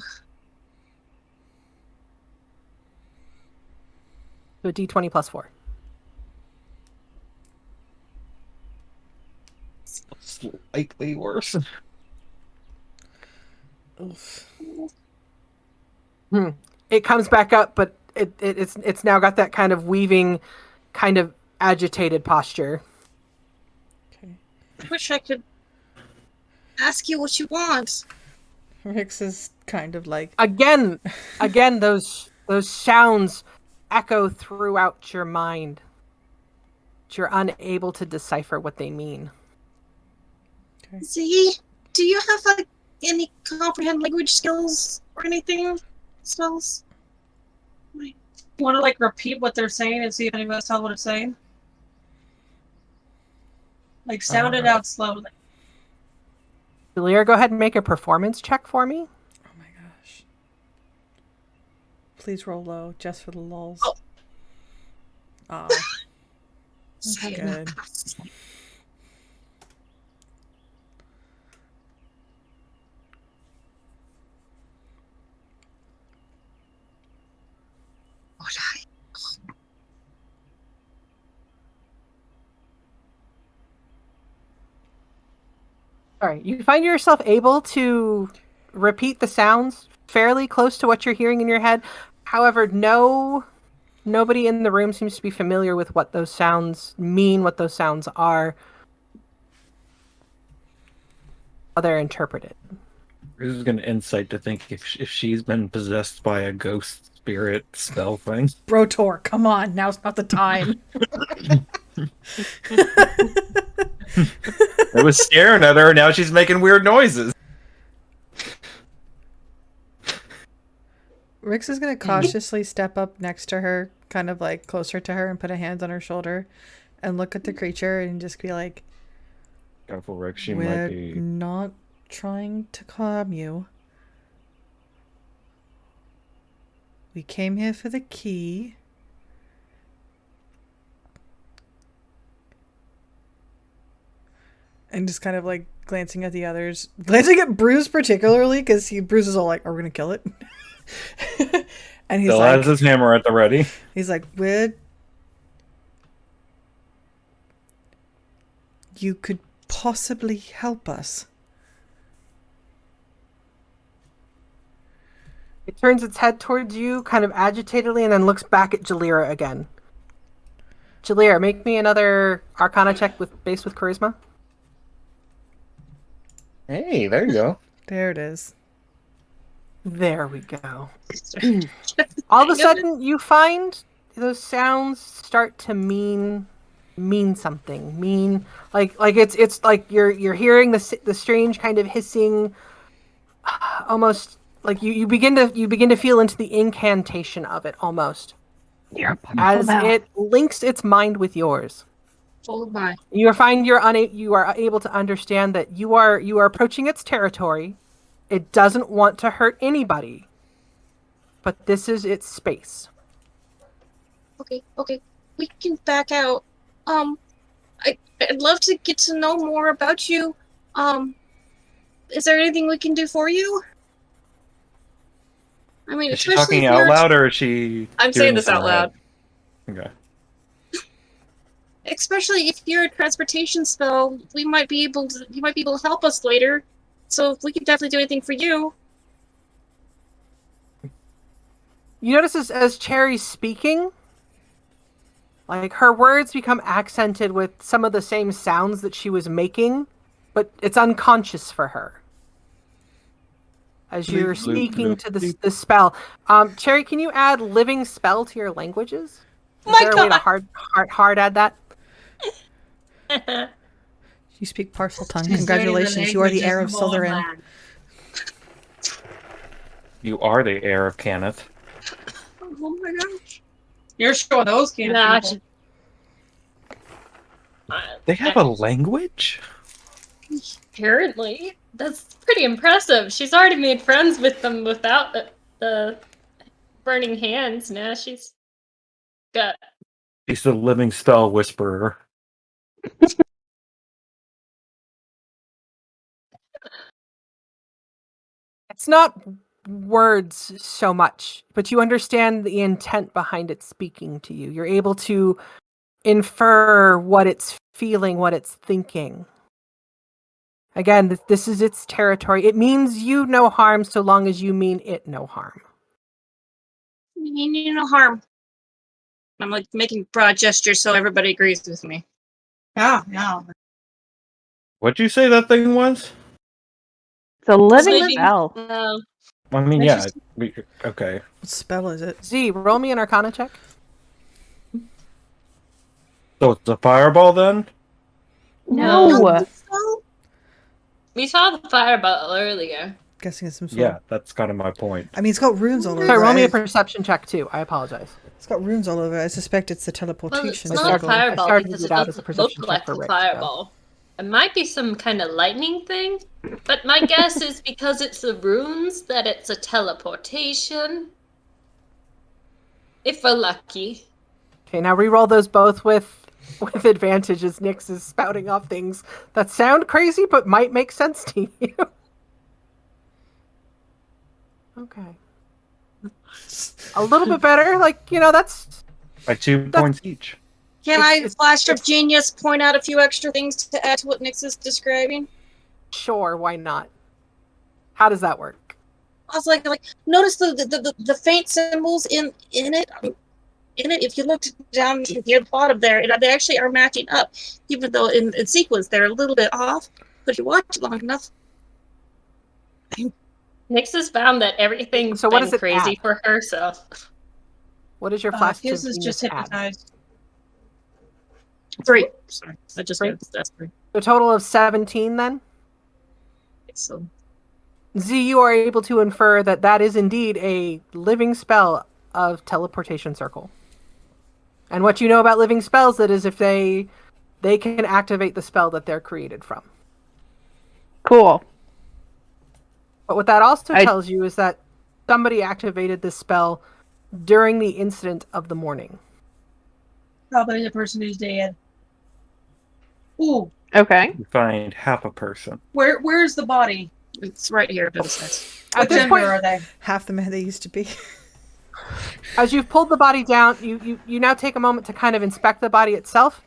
So a D20 plus 4. Slightly worse. Oof. It comes back up, but it's now got that kind of weaving, kind of agitated posture. Okay. I wish I could ask you what you want. Rix is kind of like, Again, those sounds echo throughout your mind. But you're unable to decipher what they mean. Z, do you have like any comprehend language skills or anything? Spells? You want to like repeat what they're saying and see if anybody else tells what it's saying? Like sound it out slowly. Julia, go ahead and make a performance check for me. oh my gosh. Please roll low, just for the lulls. Oh. Aw. Say it good. now. All right, you find yourself able to repeat the sounds fairly close to what you're hearing in your head. However, nobody in the room seems to be familiar with what those sounds mean, what those sounds are, how they're interpreted. This is an insight to think if she's been possessed by a ghost spirit spell thing. Brotor, come on, now's not the time. I was staring at her, and now she's making weird noises. Rix is gonna cautiously step up next to her, kind of like closer to her, and put a hand on her shoulder and look at the creature and just be like, Careful, Rick. She we're might be. not trying to calm you. We came here for the key. And just kind of like glancing at the others. Glancing at Bruce particularly, because Bruce is all like, are we gonna kill it? And he's Still like, has his hammer at the ready. he's like, you could possibly help us. It turns its head towards you, kind of agitatedly, and then looks back at Jalira again. Jalira, make me another Arcana check based with charisma. Hey, there you go. There it is. There we go. All of a sudden, you find those sounds start to mean something. Like it's like you're hearing the strange kind of hissing, almost like you begin to feel into the incantation of it almost, as it links its mind with yours. Oh my. You find you are able to understand that you are approaching its territory. It doesn't want to hurt anybody, but this is its space. Okay. We can back out. I'd love to get to know more about you. Is there anything we can do for you? I mean, Is she especially talking if out you're loud, or is she? I'm doing saying this in out her head? loud. Okay. Especially if you're a transportation spell, you might be able to help us later. So we can definitely do anything for you. You notice as Cherry's speaking, like her words become accented with some of the same sounds that she was making, but it's unconscious for her. As you're speaking to the spell. Cherry, can you add living spell to your languages? Is there a way to hard add that? You speak Parcel Tongue. Congratulations, you are the heir of Slytherin. You are the heir of Cannith. Oh my gosh. You're showing those can't Nah, people. They have a language? Apparently, that's pretty impressive. She's already made friends with them without the burning hands. Now she's got. She's the living spell whisperer. It's not words so much, but you understand the intent behind it speaking to you. You're able to infer what it's feeling, what it's thinking. Again, this is its territory. It means you no harm so long as you mean it no harm. You mean no harm. I'm like making broad gestures so everybody agrees with me. Yeah. What'd you say that thing was? It's a living Living- spell. No. I mean, yeah. Okay. What spell is it? Z, roll me an Arcana check. So it's a fireball then? No. So, We saw the fireball earlier. Guessing it's some sort Yeah, of... that's kind of my point. I mean, it's got runes all over Sorry, roll me a it. perception check too. I apologize. It's got runes all over it. I suspect it's the Well, it's teleportation not a circle. fireball started because it it out as a doesn't perception look check like for a Rick, so. fireball. It might be some kind of lightning thing, but my guess is because it's the runes that it's a teleportation. If we're lucky. Okay, now re-roll those both with advantage as Nyx is spouting off things that sound crazy but might make sense to you. Okay. A little bit better, that's By 2 points each. can It's- I, flash of genius, point out a few extra things to add to what Nyx is describing? sure, why not? How does that work? I was like, notice the faint symbols in it. In it, if you looked down near the bottom there, they actually are matching up, even though in sequence they're a little bit off. But if you watch it long enough, Nyx has found that everything's So what been does it crazy add? for her, so What is your flash His to is just Genius add? hypnotized. 3. Sorry, I just Three? that's 3. A total of 17 then? So Z, you are able to infer that that is indeed a living spell of teleportation circle. And what you know about living spells, that is if they can activate the spell that they're created from. Cool. But what that also I- tells you is that somebody activated this spell during the incident of the morning. Probably the person who's dead. Ooh, Okay. You find half a person. where's the body? it's right here. It says. At What this gender point, are they? Half the men they used to be. as you've pulled the body down, you now take a moment to kind of inspect the body itself.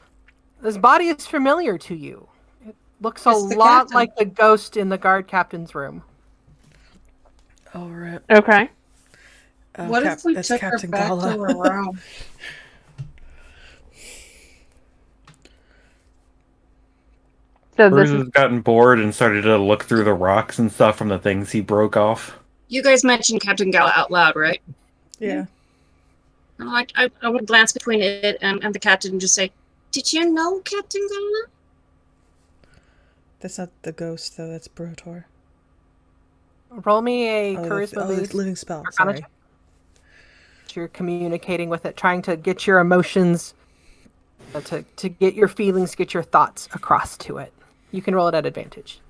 This body is familiar to you. It looks a It's the lot captain. like the ghost in the guard captain's room. All right. Okay. What if we that's took Captain her back Gala. to her room? So Bruce this is has gotten bored and started to look through the rocks and stuff from the things he broke off. You guys mentioned Captain Gala out loud, right? Yeah. I would glance between it and the captain and just say, "Did you know Captain Gala?" That's not the ghost, though. That's Brotor. Roll me a Oh, charisma the boost. living spell. Arcana Sorry. check. You're communicating with it, trying to get your emotions, to get your feelings, get your thoughts across to it. You can roll it at advantage.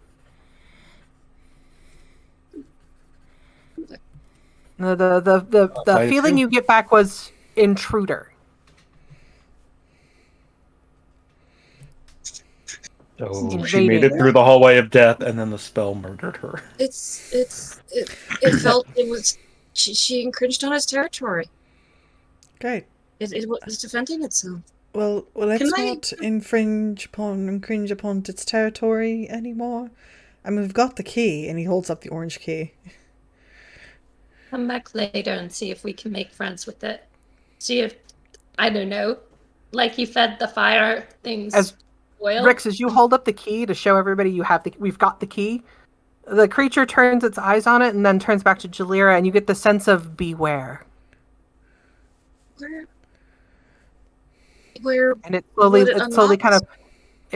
The Minus feeling 2. you get back was intruder. So she Invading. made it through the hallway of death, and then the spell murdered her. It felt it was she encroached on his territory. Great. It was defending itself. Well, let's Can I- not infringe upon its territory anymore. I mean, we've got the key, and he holds up the orange key. come back later and see if we can make friends with it. See if, I don't know, like you fed the fire things As oil. Rix, as you hold up the key to show everybody we've got the key, the creature turns its eyes on it and then turns back to Jalira, and you get the sense of beware. Where And it slowly Would it it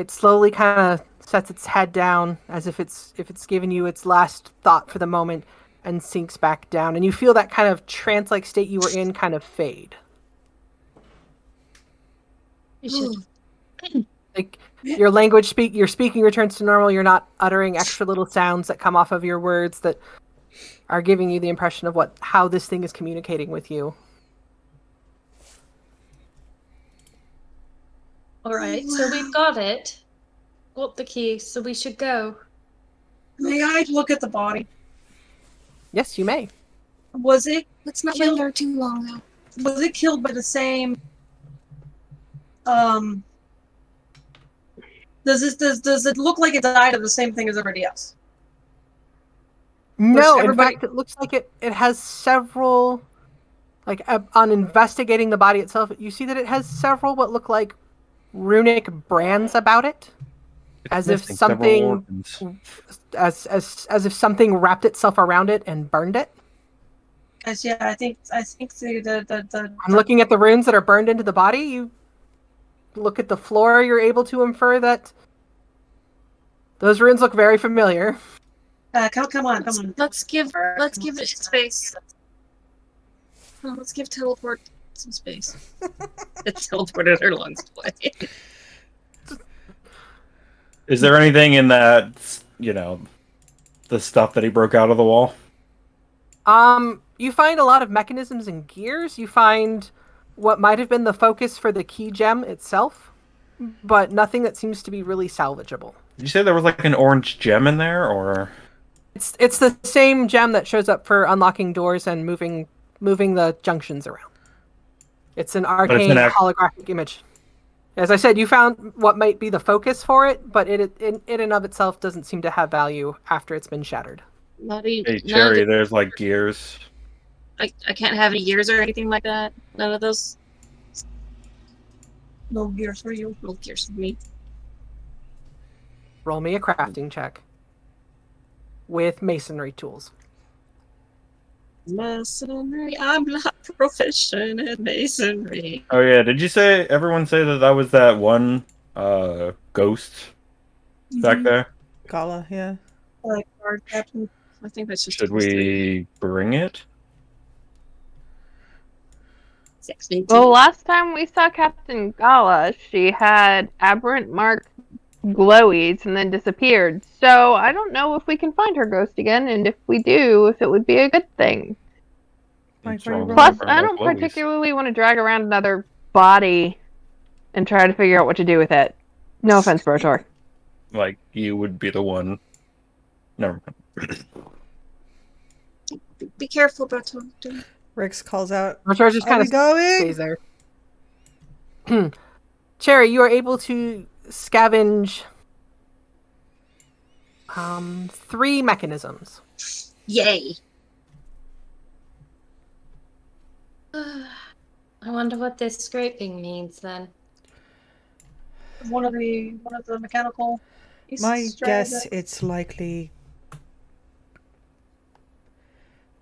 slowly kind of sets its head down as if it's given you its last thought for the moment, and sinks back down, and you feel that kind of trance-like state you were in kind of fade. You should. Like your your speaking returns to normal. You're not uttering extra little sounds that come off of your words that are giving you the impression of how this thing is communicating with you. All right, so we've got it. Got the key, so we should go. May I look at the body? Yes, you may. Was it Let's not Kill- linger too long, though. was it killed by the same? Does it look like it died of the same thing as everybody else? No, in everybody- fact, it looks like it has several. Like on investigating the body itself, you see that it has several what look like runic brands about it, It's as if missing several something organs. as if something wrapped itself around it and burned it. Yeah, I think the I'm looking at the runes that are burned into the body. You look at the floor, you're able to infer that those runes look very familiar. come on. Let's give it space. Let's give teleport some space. It teleported her lungs away. Is there anything in that, the stuff that he broke out of the wall? You find a lot of mechanisms and gears. You find what might have been the focus for the key gem itself, but nothing that seems to be really salvageable. Did you say there was like an orange gem in there, or? It's the same gem that shows up for unlocking doors and moving the junctions around. It's an arcane holographic image. As I said, you found what might be the focus for it, but it in and of itself doesn't seem to have value after it's been shattered. Hey, Cherry, there's like gears. I can't have any gears or anything like that. None of those. No gears for you. No gears for me. Roll me a crafting check with masonry tools. Masonry. I'm not proficient at masonry. Oh yeah, did you say everyone say that was that one ghost back there? Gala, yeah. Like guard captain. I think that's just. Should we bring it? 16. Well, last time we saw Captain Gala, she had aberrant mark glowies and then disappeared. So I don't know if we can find her ghost again, and if we do, if it would be a good thing. Like, What's wrong with Plus, burning I up don't glowies? particularly want to drag around another body and try to figure out what to do with it. No offense, Brotor. Like you would be the one. Never mind. Be careful, Beto. Rix calls out, Brotor just "Are kind we of going?" stays there. Cherry, you are able to scavenge 3 mechanisms. Yay. I wonder what this scraping means then. One of the mechanical. My pieces guess, dragged it's likely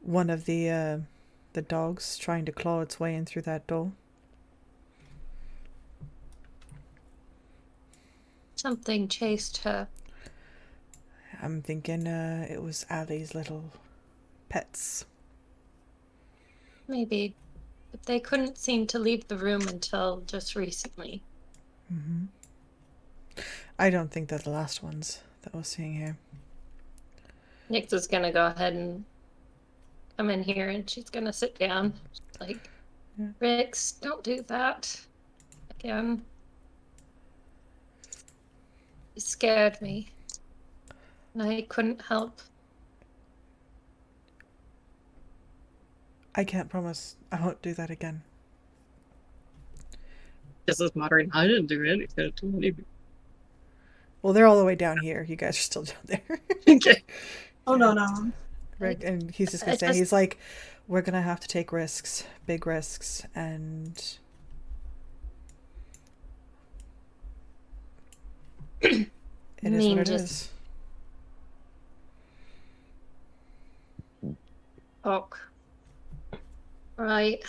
one of the dogs trying to claw its way in through that door. Something chased her. I'm thinking it was Ali's little pets. Maybe. But they couldn't seem to leave the room until just recently. Hmm. I don't think they're the last ones that we're seeing here. Nyx is gonna go ahead and come in here and she's gonna sit down. Like, Yeah. Rix, don't do that again. You scared me. And I couldn't help. I can't promise I won't do that again. This is modern. I didn't do anything to anybody. Well, they're all the way down here. You guys are still down there. Okay. Oh no. Right, and he's just gonna I say, just- he's like, we're gonna have to take risks, big risks, and it is mean, what it just- is. Ok. Right.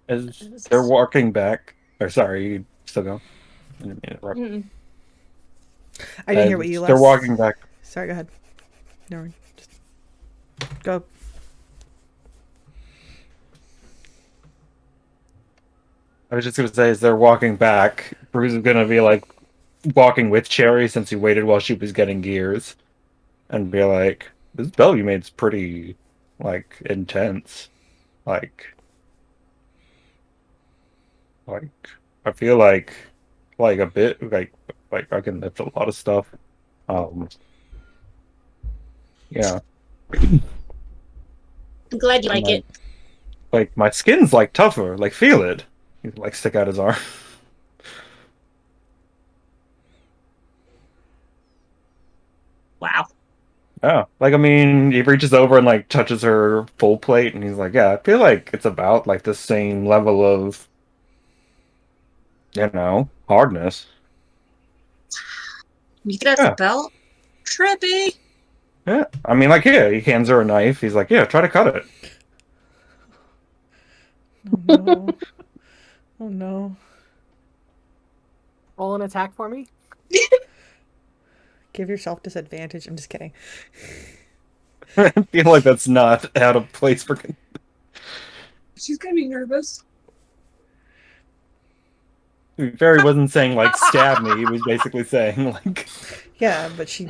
As they're walking back, or sorry, you still go. I didn't mean to interrupt. Mm. I didn't hear what you They're last. walking back. Sorry, go ahead. never mind. Just go. I was just gonna say, as they're walking back, Bruce is gonna be like walking with Cherry since he waited while she was getting gears, and be like, "This bell you made's pretty, like, intense. Like, like I feel like a bit like I can lift a lot of stuff. Yeah, I'm glad you and, like it. like my skin's like tougher. Like, feel it." He like stick out his arm. Wow. Yeah, like I mean, he reaches over and like touches her full plate, and he's like, "Yeah, I feel like it's about like the same level of, hardness." You think that's Yeah. a belt? Trippy. Yeah, I mean, like, yeah, he hands her a knife. He's like, "Yeah, try to cut it." Oh no. Oh no. Roll an attack for me. Give yourself disadvantage. I'm just kidding. I feel like that's not out of place for. She's gonna be nervous. Barry wasn't saying like stab me. He was basically saying like, Yeah, but she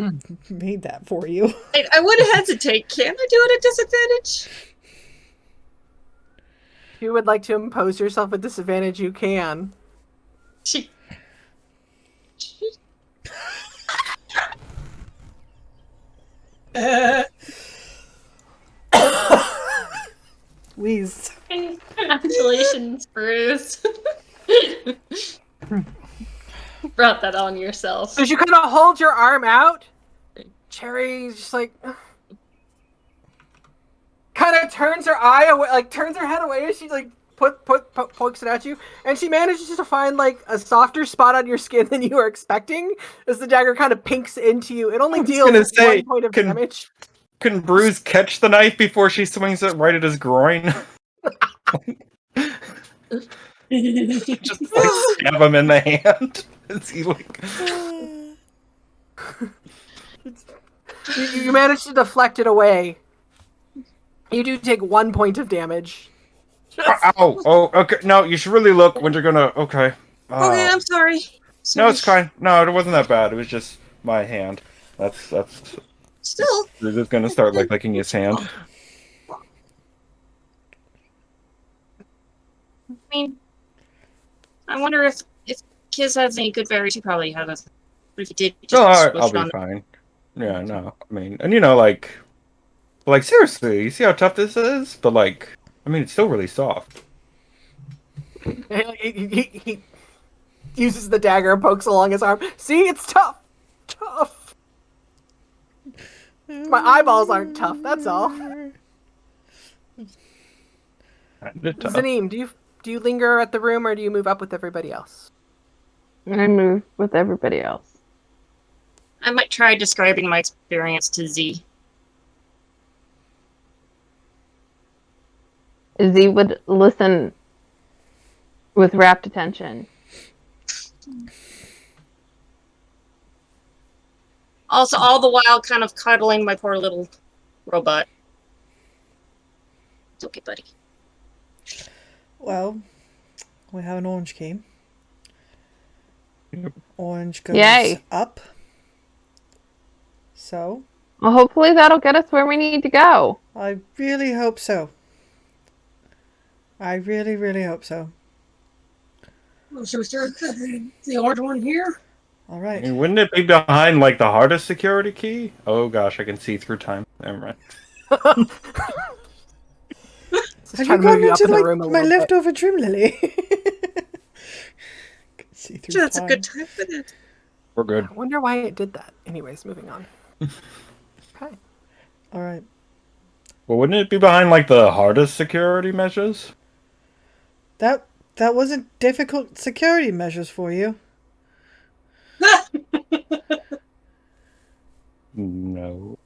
made that for you. I would hesitate. Can I do it at disadvantage? If you would like to impose yourself a disadvantage, you can. She. Wheeze. Congratulations, Bruce. Brought that on yourself. As you kind of hold your arm out, Cherry's just like kind of turns her eye away, like turns her head away as she like pokes it at you, and she manages to find like a softer spot on your skin than you were expecting. As the dagger kind of pinks into you, it only I was deals gonna say, 1 point of can- damage. "Can Bruce catch the knife before she swings it right at his groin?" Just like stab him in the hand. Is he like? You manage to deflect it away. You do take 1 point of damage. Ow! Oh, okay. No, you should really look when you're gonna. Okay. Okay, I'm sorry. No, it's fine. No, it wasn't that bad. It was just my hand. That's. Still, Bruce is gonna start like licking his hand. I mean, I wonder if Kiz has any good berries. He probably has. But if he did, just No, switch I'll it be on. fine. Yeah, no. I mean, and like seriously, you see how tough this is? But like, I mean, it's still really soft. He uses the dagger and pokes along his arm. See, it's tough. Tough. My eyeballs aren't tough, that's all. Kinda tough. Zanim, do you linger at the room or do you move up with everybody else? I move with everybody else. I might try describing my experience to Z. Z would listen with rapt attention. Also, all the while, kind of cuddling my poor little robot. It's okay, buddy. Well, we have an orange key. Orange goes Yay. up. So, Well, hopefully that'll get us where we need to go. I really hope so. I really, really hope so. Well, should we start the orange one here? All I right. mean, wouldn't it be behind like the hardest security key? Oh gosh, I can see through time. Never mind. Just Have trying you to move gone up into in the like room a my little bit. leftover trim lily? See through Sure, that's a time. good time for that. We're good. I wonder why it did that. Anyways, moving on. Okay. All right. Well, wouldn't it be behind like the hardest security measures? That wasn't difficult security measures for you. No.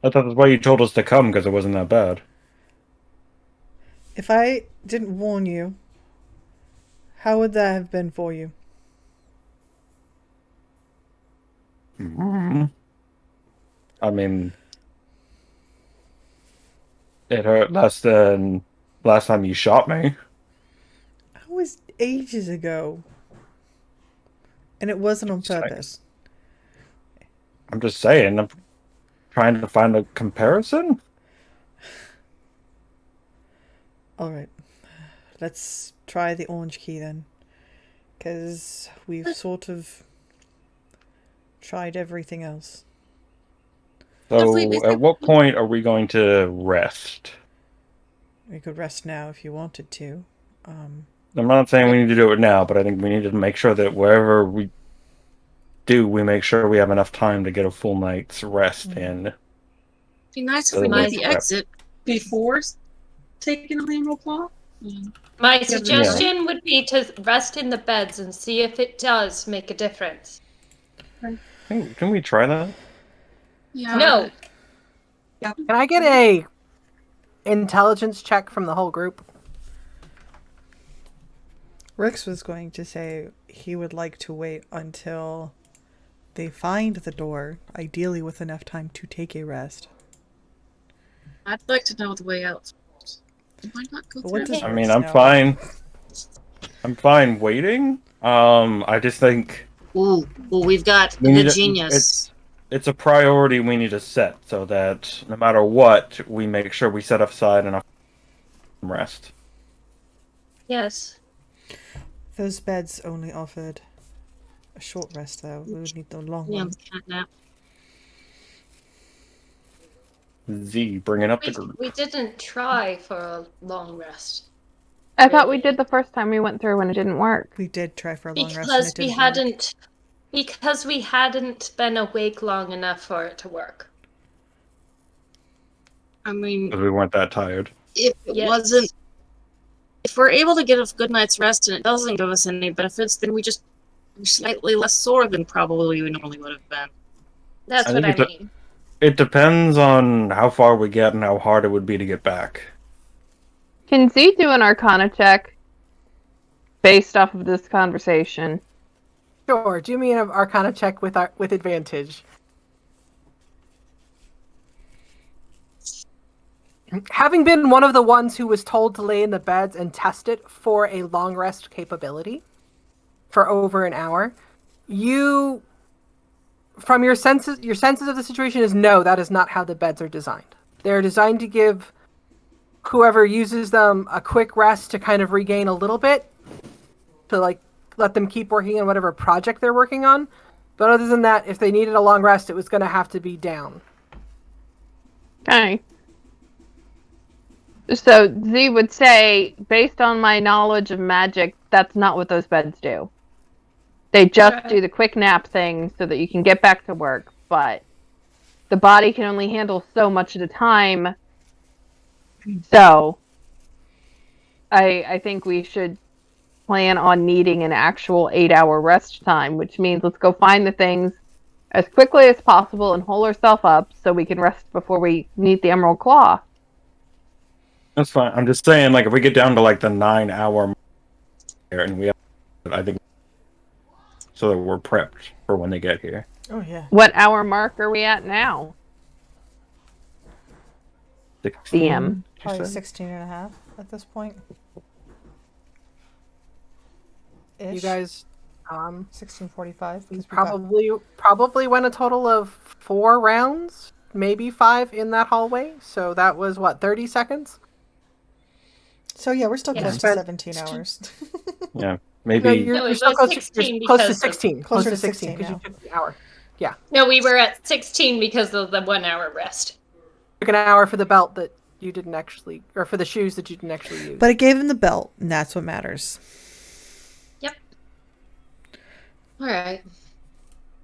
I thought that's why you told us to come, because it wasn't that bad. If I didn't warn you, how would that have been for you? I mean, it hurt less than last time you shot me. That was ages ago. And it wasn't on purpose. I'm just saying, I'm trying to find a comparison. Alright. Let's try the orange key then. Because we've sort of tried everything else. So, we at what point are we going to rest? We could rest now if you wanted to. I'm not saying we need to do it now, but I think we need to make sure that wherever we do, we make sure we have enough time to get a full night's rest in. Be nice if So we that made we're the prepped. exit. Before taking a emerald claw? My suggestion would be to rest in the beds and see if it does make a difference. Can we try that? Yeah. No. Can I get a intelligence check from the whole group? Rix was going to say he would like to wait until they find the door, ideally with enough time to take a rest. I'd like to know the way out. Why not go But what through? does I mean, Rix I'm know? fine. I'm fine waiting. I just think Ooh, well, we've got We the need genius. it's a priority we need to set so that no matter what, we make sure we set aside enough rest. Yes. Those beds only offered a short rest, though. We would need the long Yeah, one. catnap. Z, bringing up the We, group. we didn't try for a long rest. I thought we Really? did the first time we went through and it didn't work. We did try for a long rest, and Because it we didn't work. hadn't been awake long enough for it to work. I mean, Because we weren't that tired. if it Yes. wasn't, if we're able to get a good night's rest and it doesn't give us any benefits, then we're slightly less sore than probably we normally would have been. That's I what I think mean. It depends on how far we get and how hard it would be to get back. Can Z do an Arcana check based off of this conversation? Sure. Do me an Arcana check with advantage. Having been one of the ones who was told to lay in the beds and test it for a long rest capability for over an hour, you, from your senses of the situation is no, that is not how the beds are designed. They're designed to give whoever uses them a quick rest to kind of regain a little bit, to like let them keep working on whatever project they're working on. But other than that, if they needed a long rest, it was going to have to be down. Okay. So Z would say, based on my knowledge of magic, that's not what those beds do. They just Okay. do the quick nap thing so that you can get back to work, but the body can only handle so much at a time. So I think we should plan on needing an actual 8-hour rest time, which means let's go find the things as quickly as possible and hole ourselves up so we can rest before we need the Emerald Claw. That's fine. I'm just saying, like, if we get down to like the 9-hour mark here and we have, I think, so that we're prepped for when they get here. Oh, yeah. What hour mark are we at now? 16, DM. you Probably said? 16 and a half at this point. You Ish. guys 16:45. we 'cause we got- probably went a total of 4 rounds, maybe 5 in that hallway. So that was what, 30 seconds? So, yeah, we're still Yeah. close to Spent- 17 hours. Yeah, No, maybe. you're No, it still was close, 16 you're close to because of- 16. Closer Close to to 16 because 16 you took the hour. No, we were at 16 because of the 1 hour rest. Took an hour for the belt that you didn't actually, or for the shoes that you didn't actually use. But it gave him the belt, and that's what matters. All right.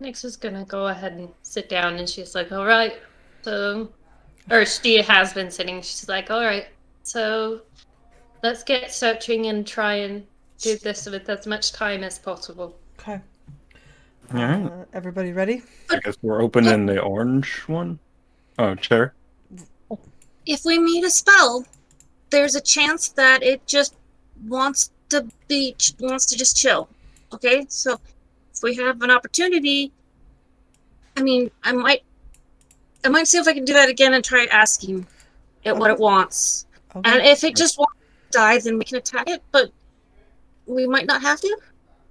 Nyx is gonna go ahead and sit down, and she's like, "All right, so," or she has been sitting. She's like, "All right, so let's get searching and try and do this with as much time as possible." Okay. Alright. Everybody ready? I guess we're opening the orange one. Oh, chair. If we meet a spell, there's a chance that it just wants to just chill. Okay, so if we have an opportunity, I mean, I I might see if I can do that again and try asking it what it wants. Okay. And if it just wants to die, then we can attack it, but we might not have to.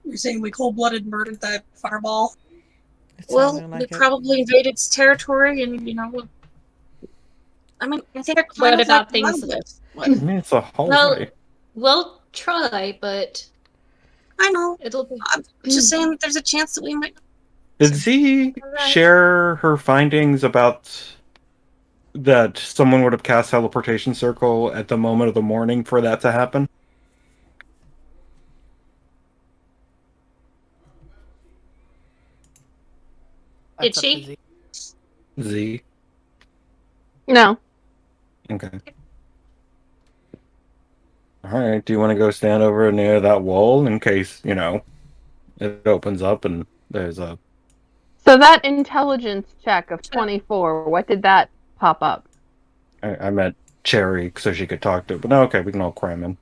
You're saying we cold-blooded murdered that fireball? It Well, sounded like we it. probably invaded its territory, and I mean, I think. What about things? I mean, it's a hallway. We'll try, but I know. it'll be. I'm just saying that there's a chance that we might. Did Z share her findings about that someone would have cast teleportation circle at the moment of the morning for that to happen? Did That's up to she? Z. Z. No. Okay. Alright, do you want to go stand over near that wall in case, it opens up and there's a... So that intelligence check of 24, what did that pop up? I meant Cherry so she could talk to it, but no, okay, we can all cram in.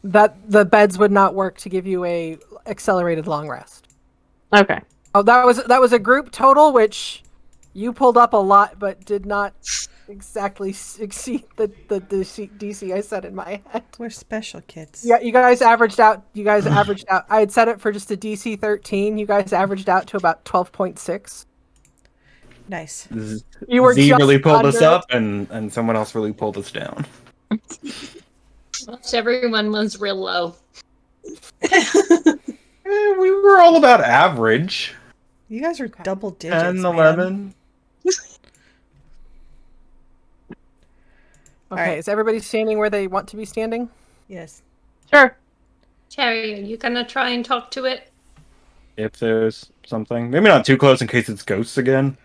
That the beds would not work to give you a accelerated long rest. Okay. Oh, that was a group total, which you pulled up a lot, but did not exactly exceed the DC I set in my head. We're special kids. Yeah, you guys averaged out. I had set it for just a DC 13. You guys averaged out to about 12.6. Nice. You were Z just really pulled us under- up, and someone else really pulled us down. Most everyone was real low. We were all about average. You guys are double digits. 10, man. 11. Okay, Alright. is everybody standing where they want to be standing? Yes. Sure. Cherry, are you gonna try and talk to it? If there's something. Maybe not too close in case it's ghosts again.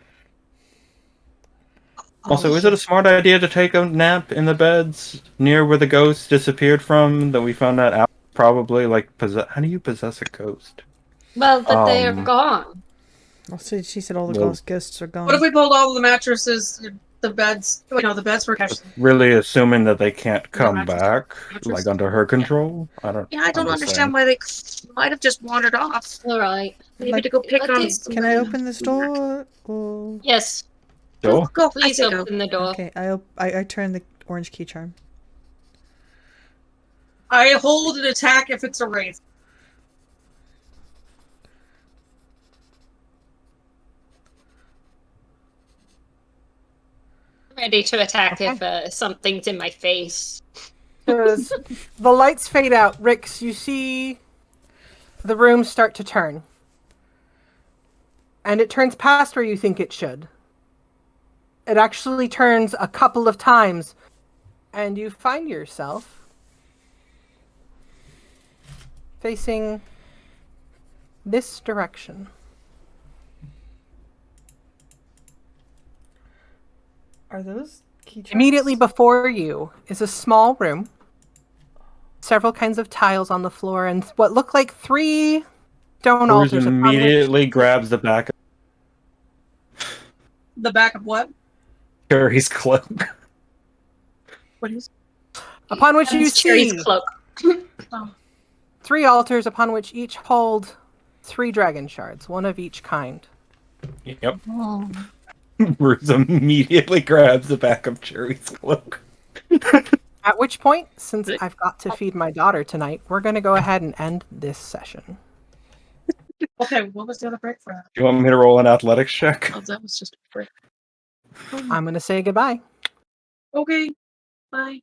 Also, is it a smart idea to take a nap in the beds near where the ghost disappeared from? That we found that out probably how do you possess a ghost? Well, but they are Um, gone. Also, she said all the Well- ghosts are gone. What if we pulled all the mattresses, the beds? Wait, no, the beds were kept. Really assuming that they can't come mattress- back, mattress? under her control. I don't. Yeah, I don't I'm just understand why they might have just wandered off. All right. Maybe Like- to go pick Let on. these- Can I open this door? Oh. Yes, Sure. Go. I please say go. open the door. Okay, I turn the orange key charm. I hold an attack if it's a wraith. Ready to attack if something's in my face. Because the lights fade out. Rix, you see the room start to turn. And it turns past where you think it should. It actually turns a couple of times. And you find yourself facing this direction. Are those key charms? Immediately before you is a small room. Several kinds of tiles on the floor and what look like 3 stone Bruce altars. upon which- immediately grabs the back of The back of what? Cherry's cloak. What is? upon which you It's Cherry's see cloak. 3 altars upon which each hold 3 dragon shards, one of each kind. Yep. Bruce immediately grabs the back of Cherry's cloak. At which point, since I've got to feed my daughter tonight, we're going to go ahead and end this session. Okay, what was the other break for that? Do you want me to roll an athletics check? Oh, that was just a break. I'm going to say goodbye. Okay, bye.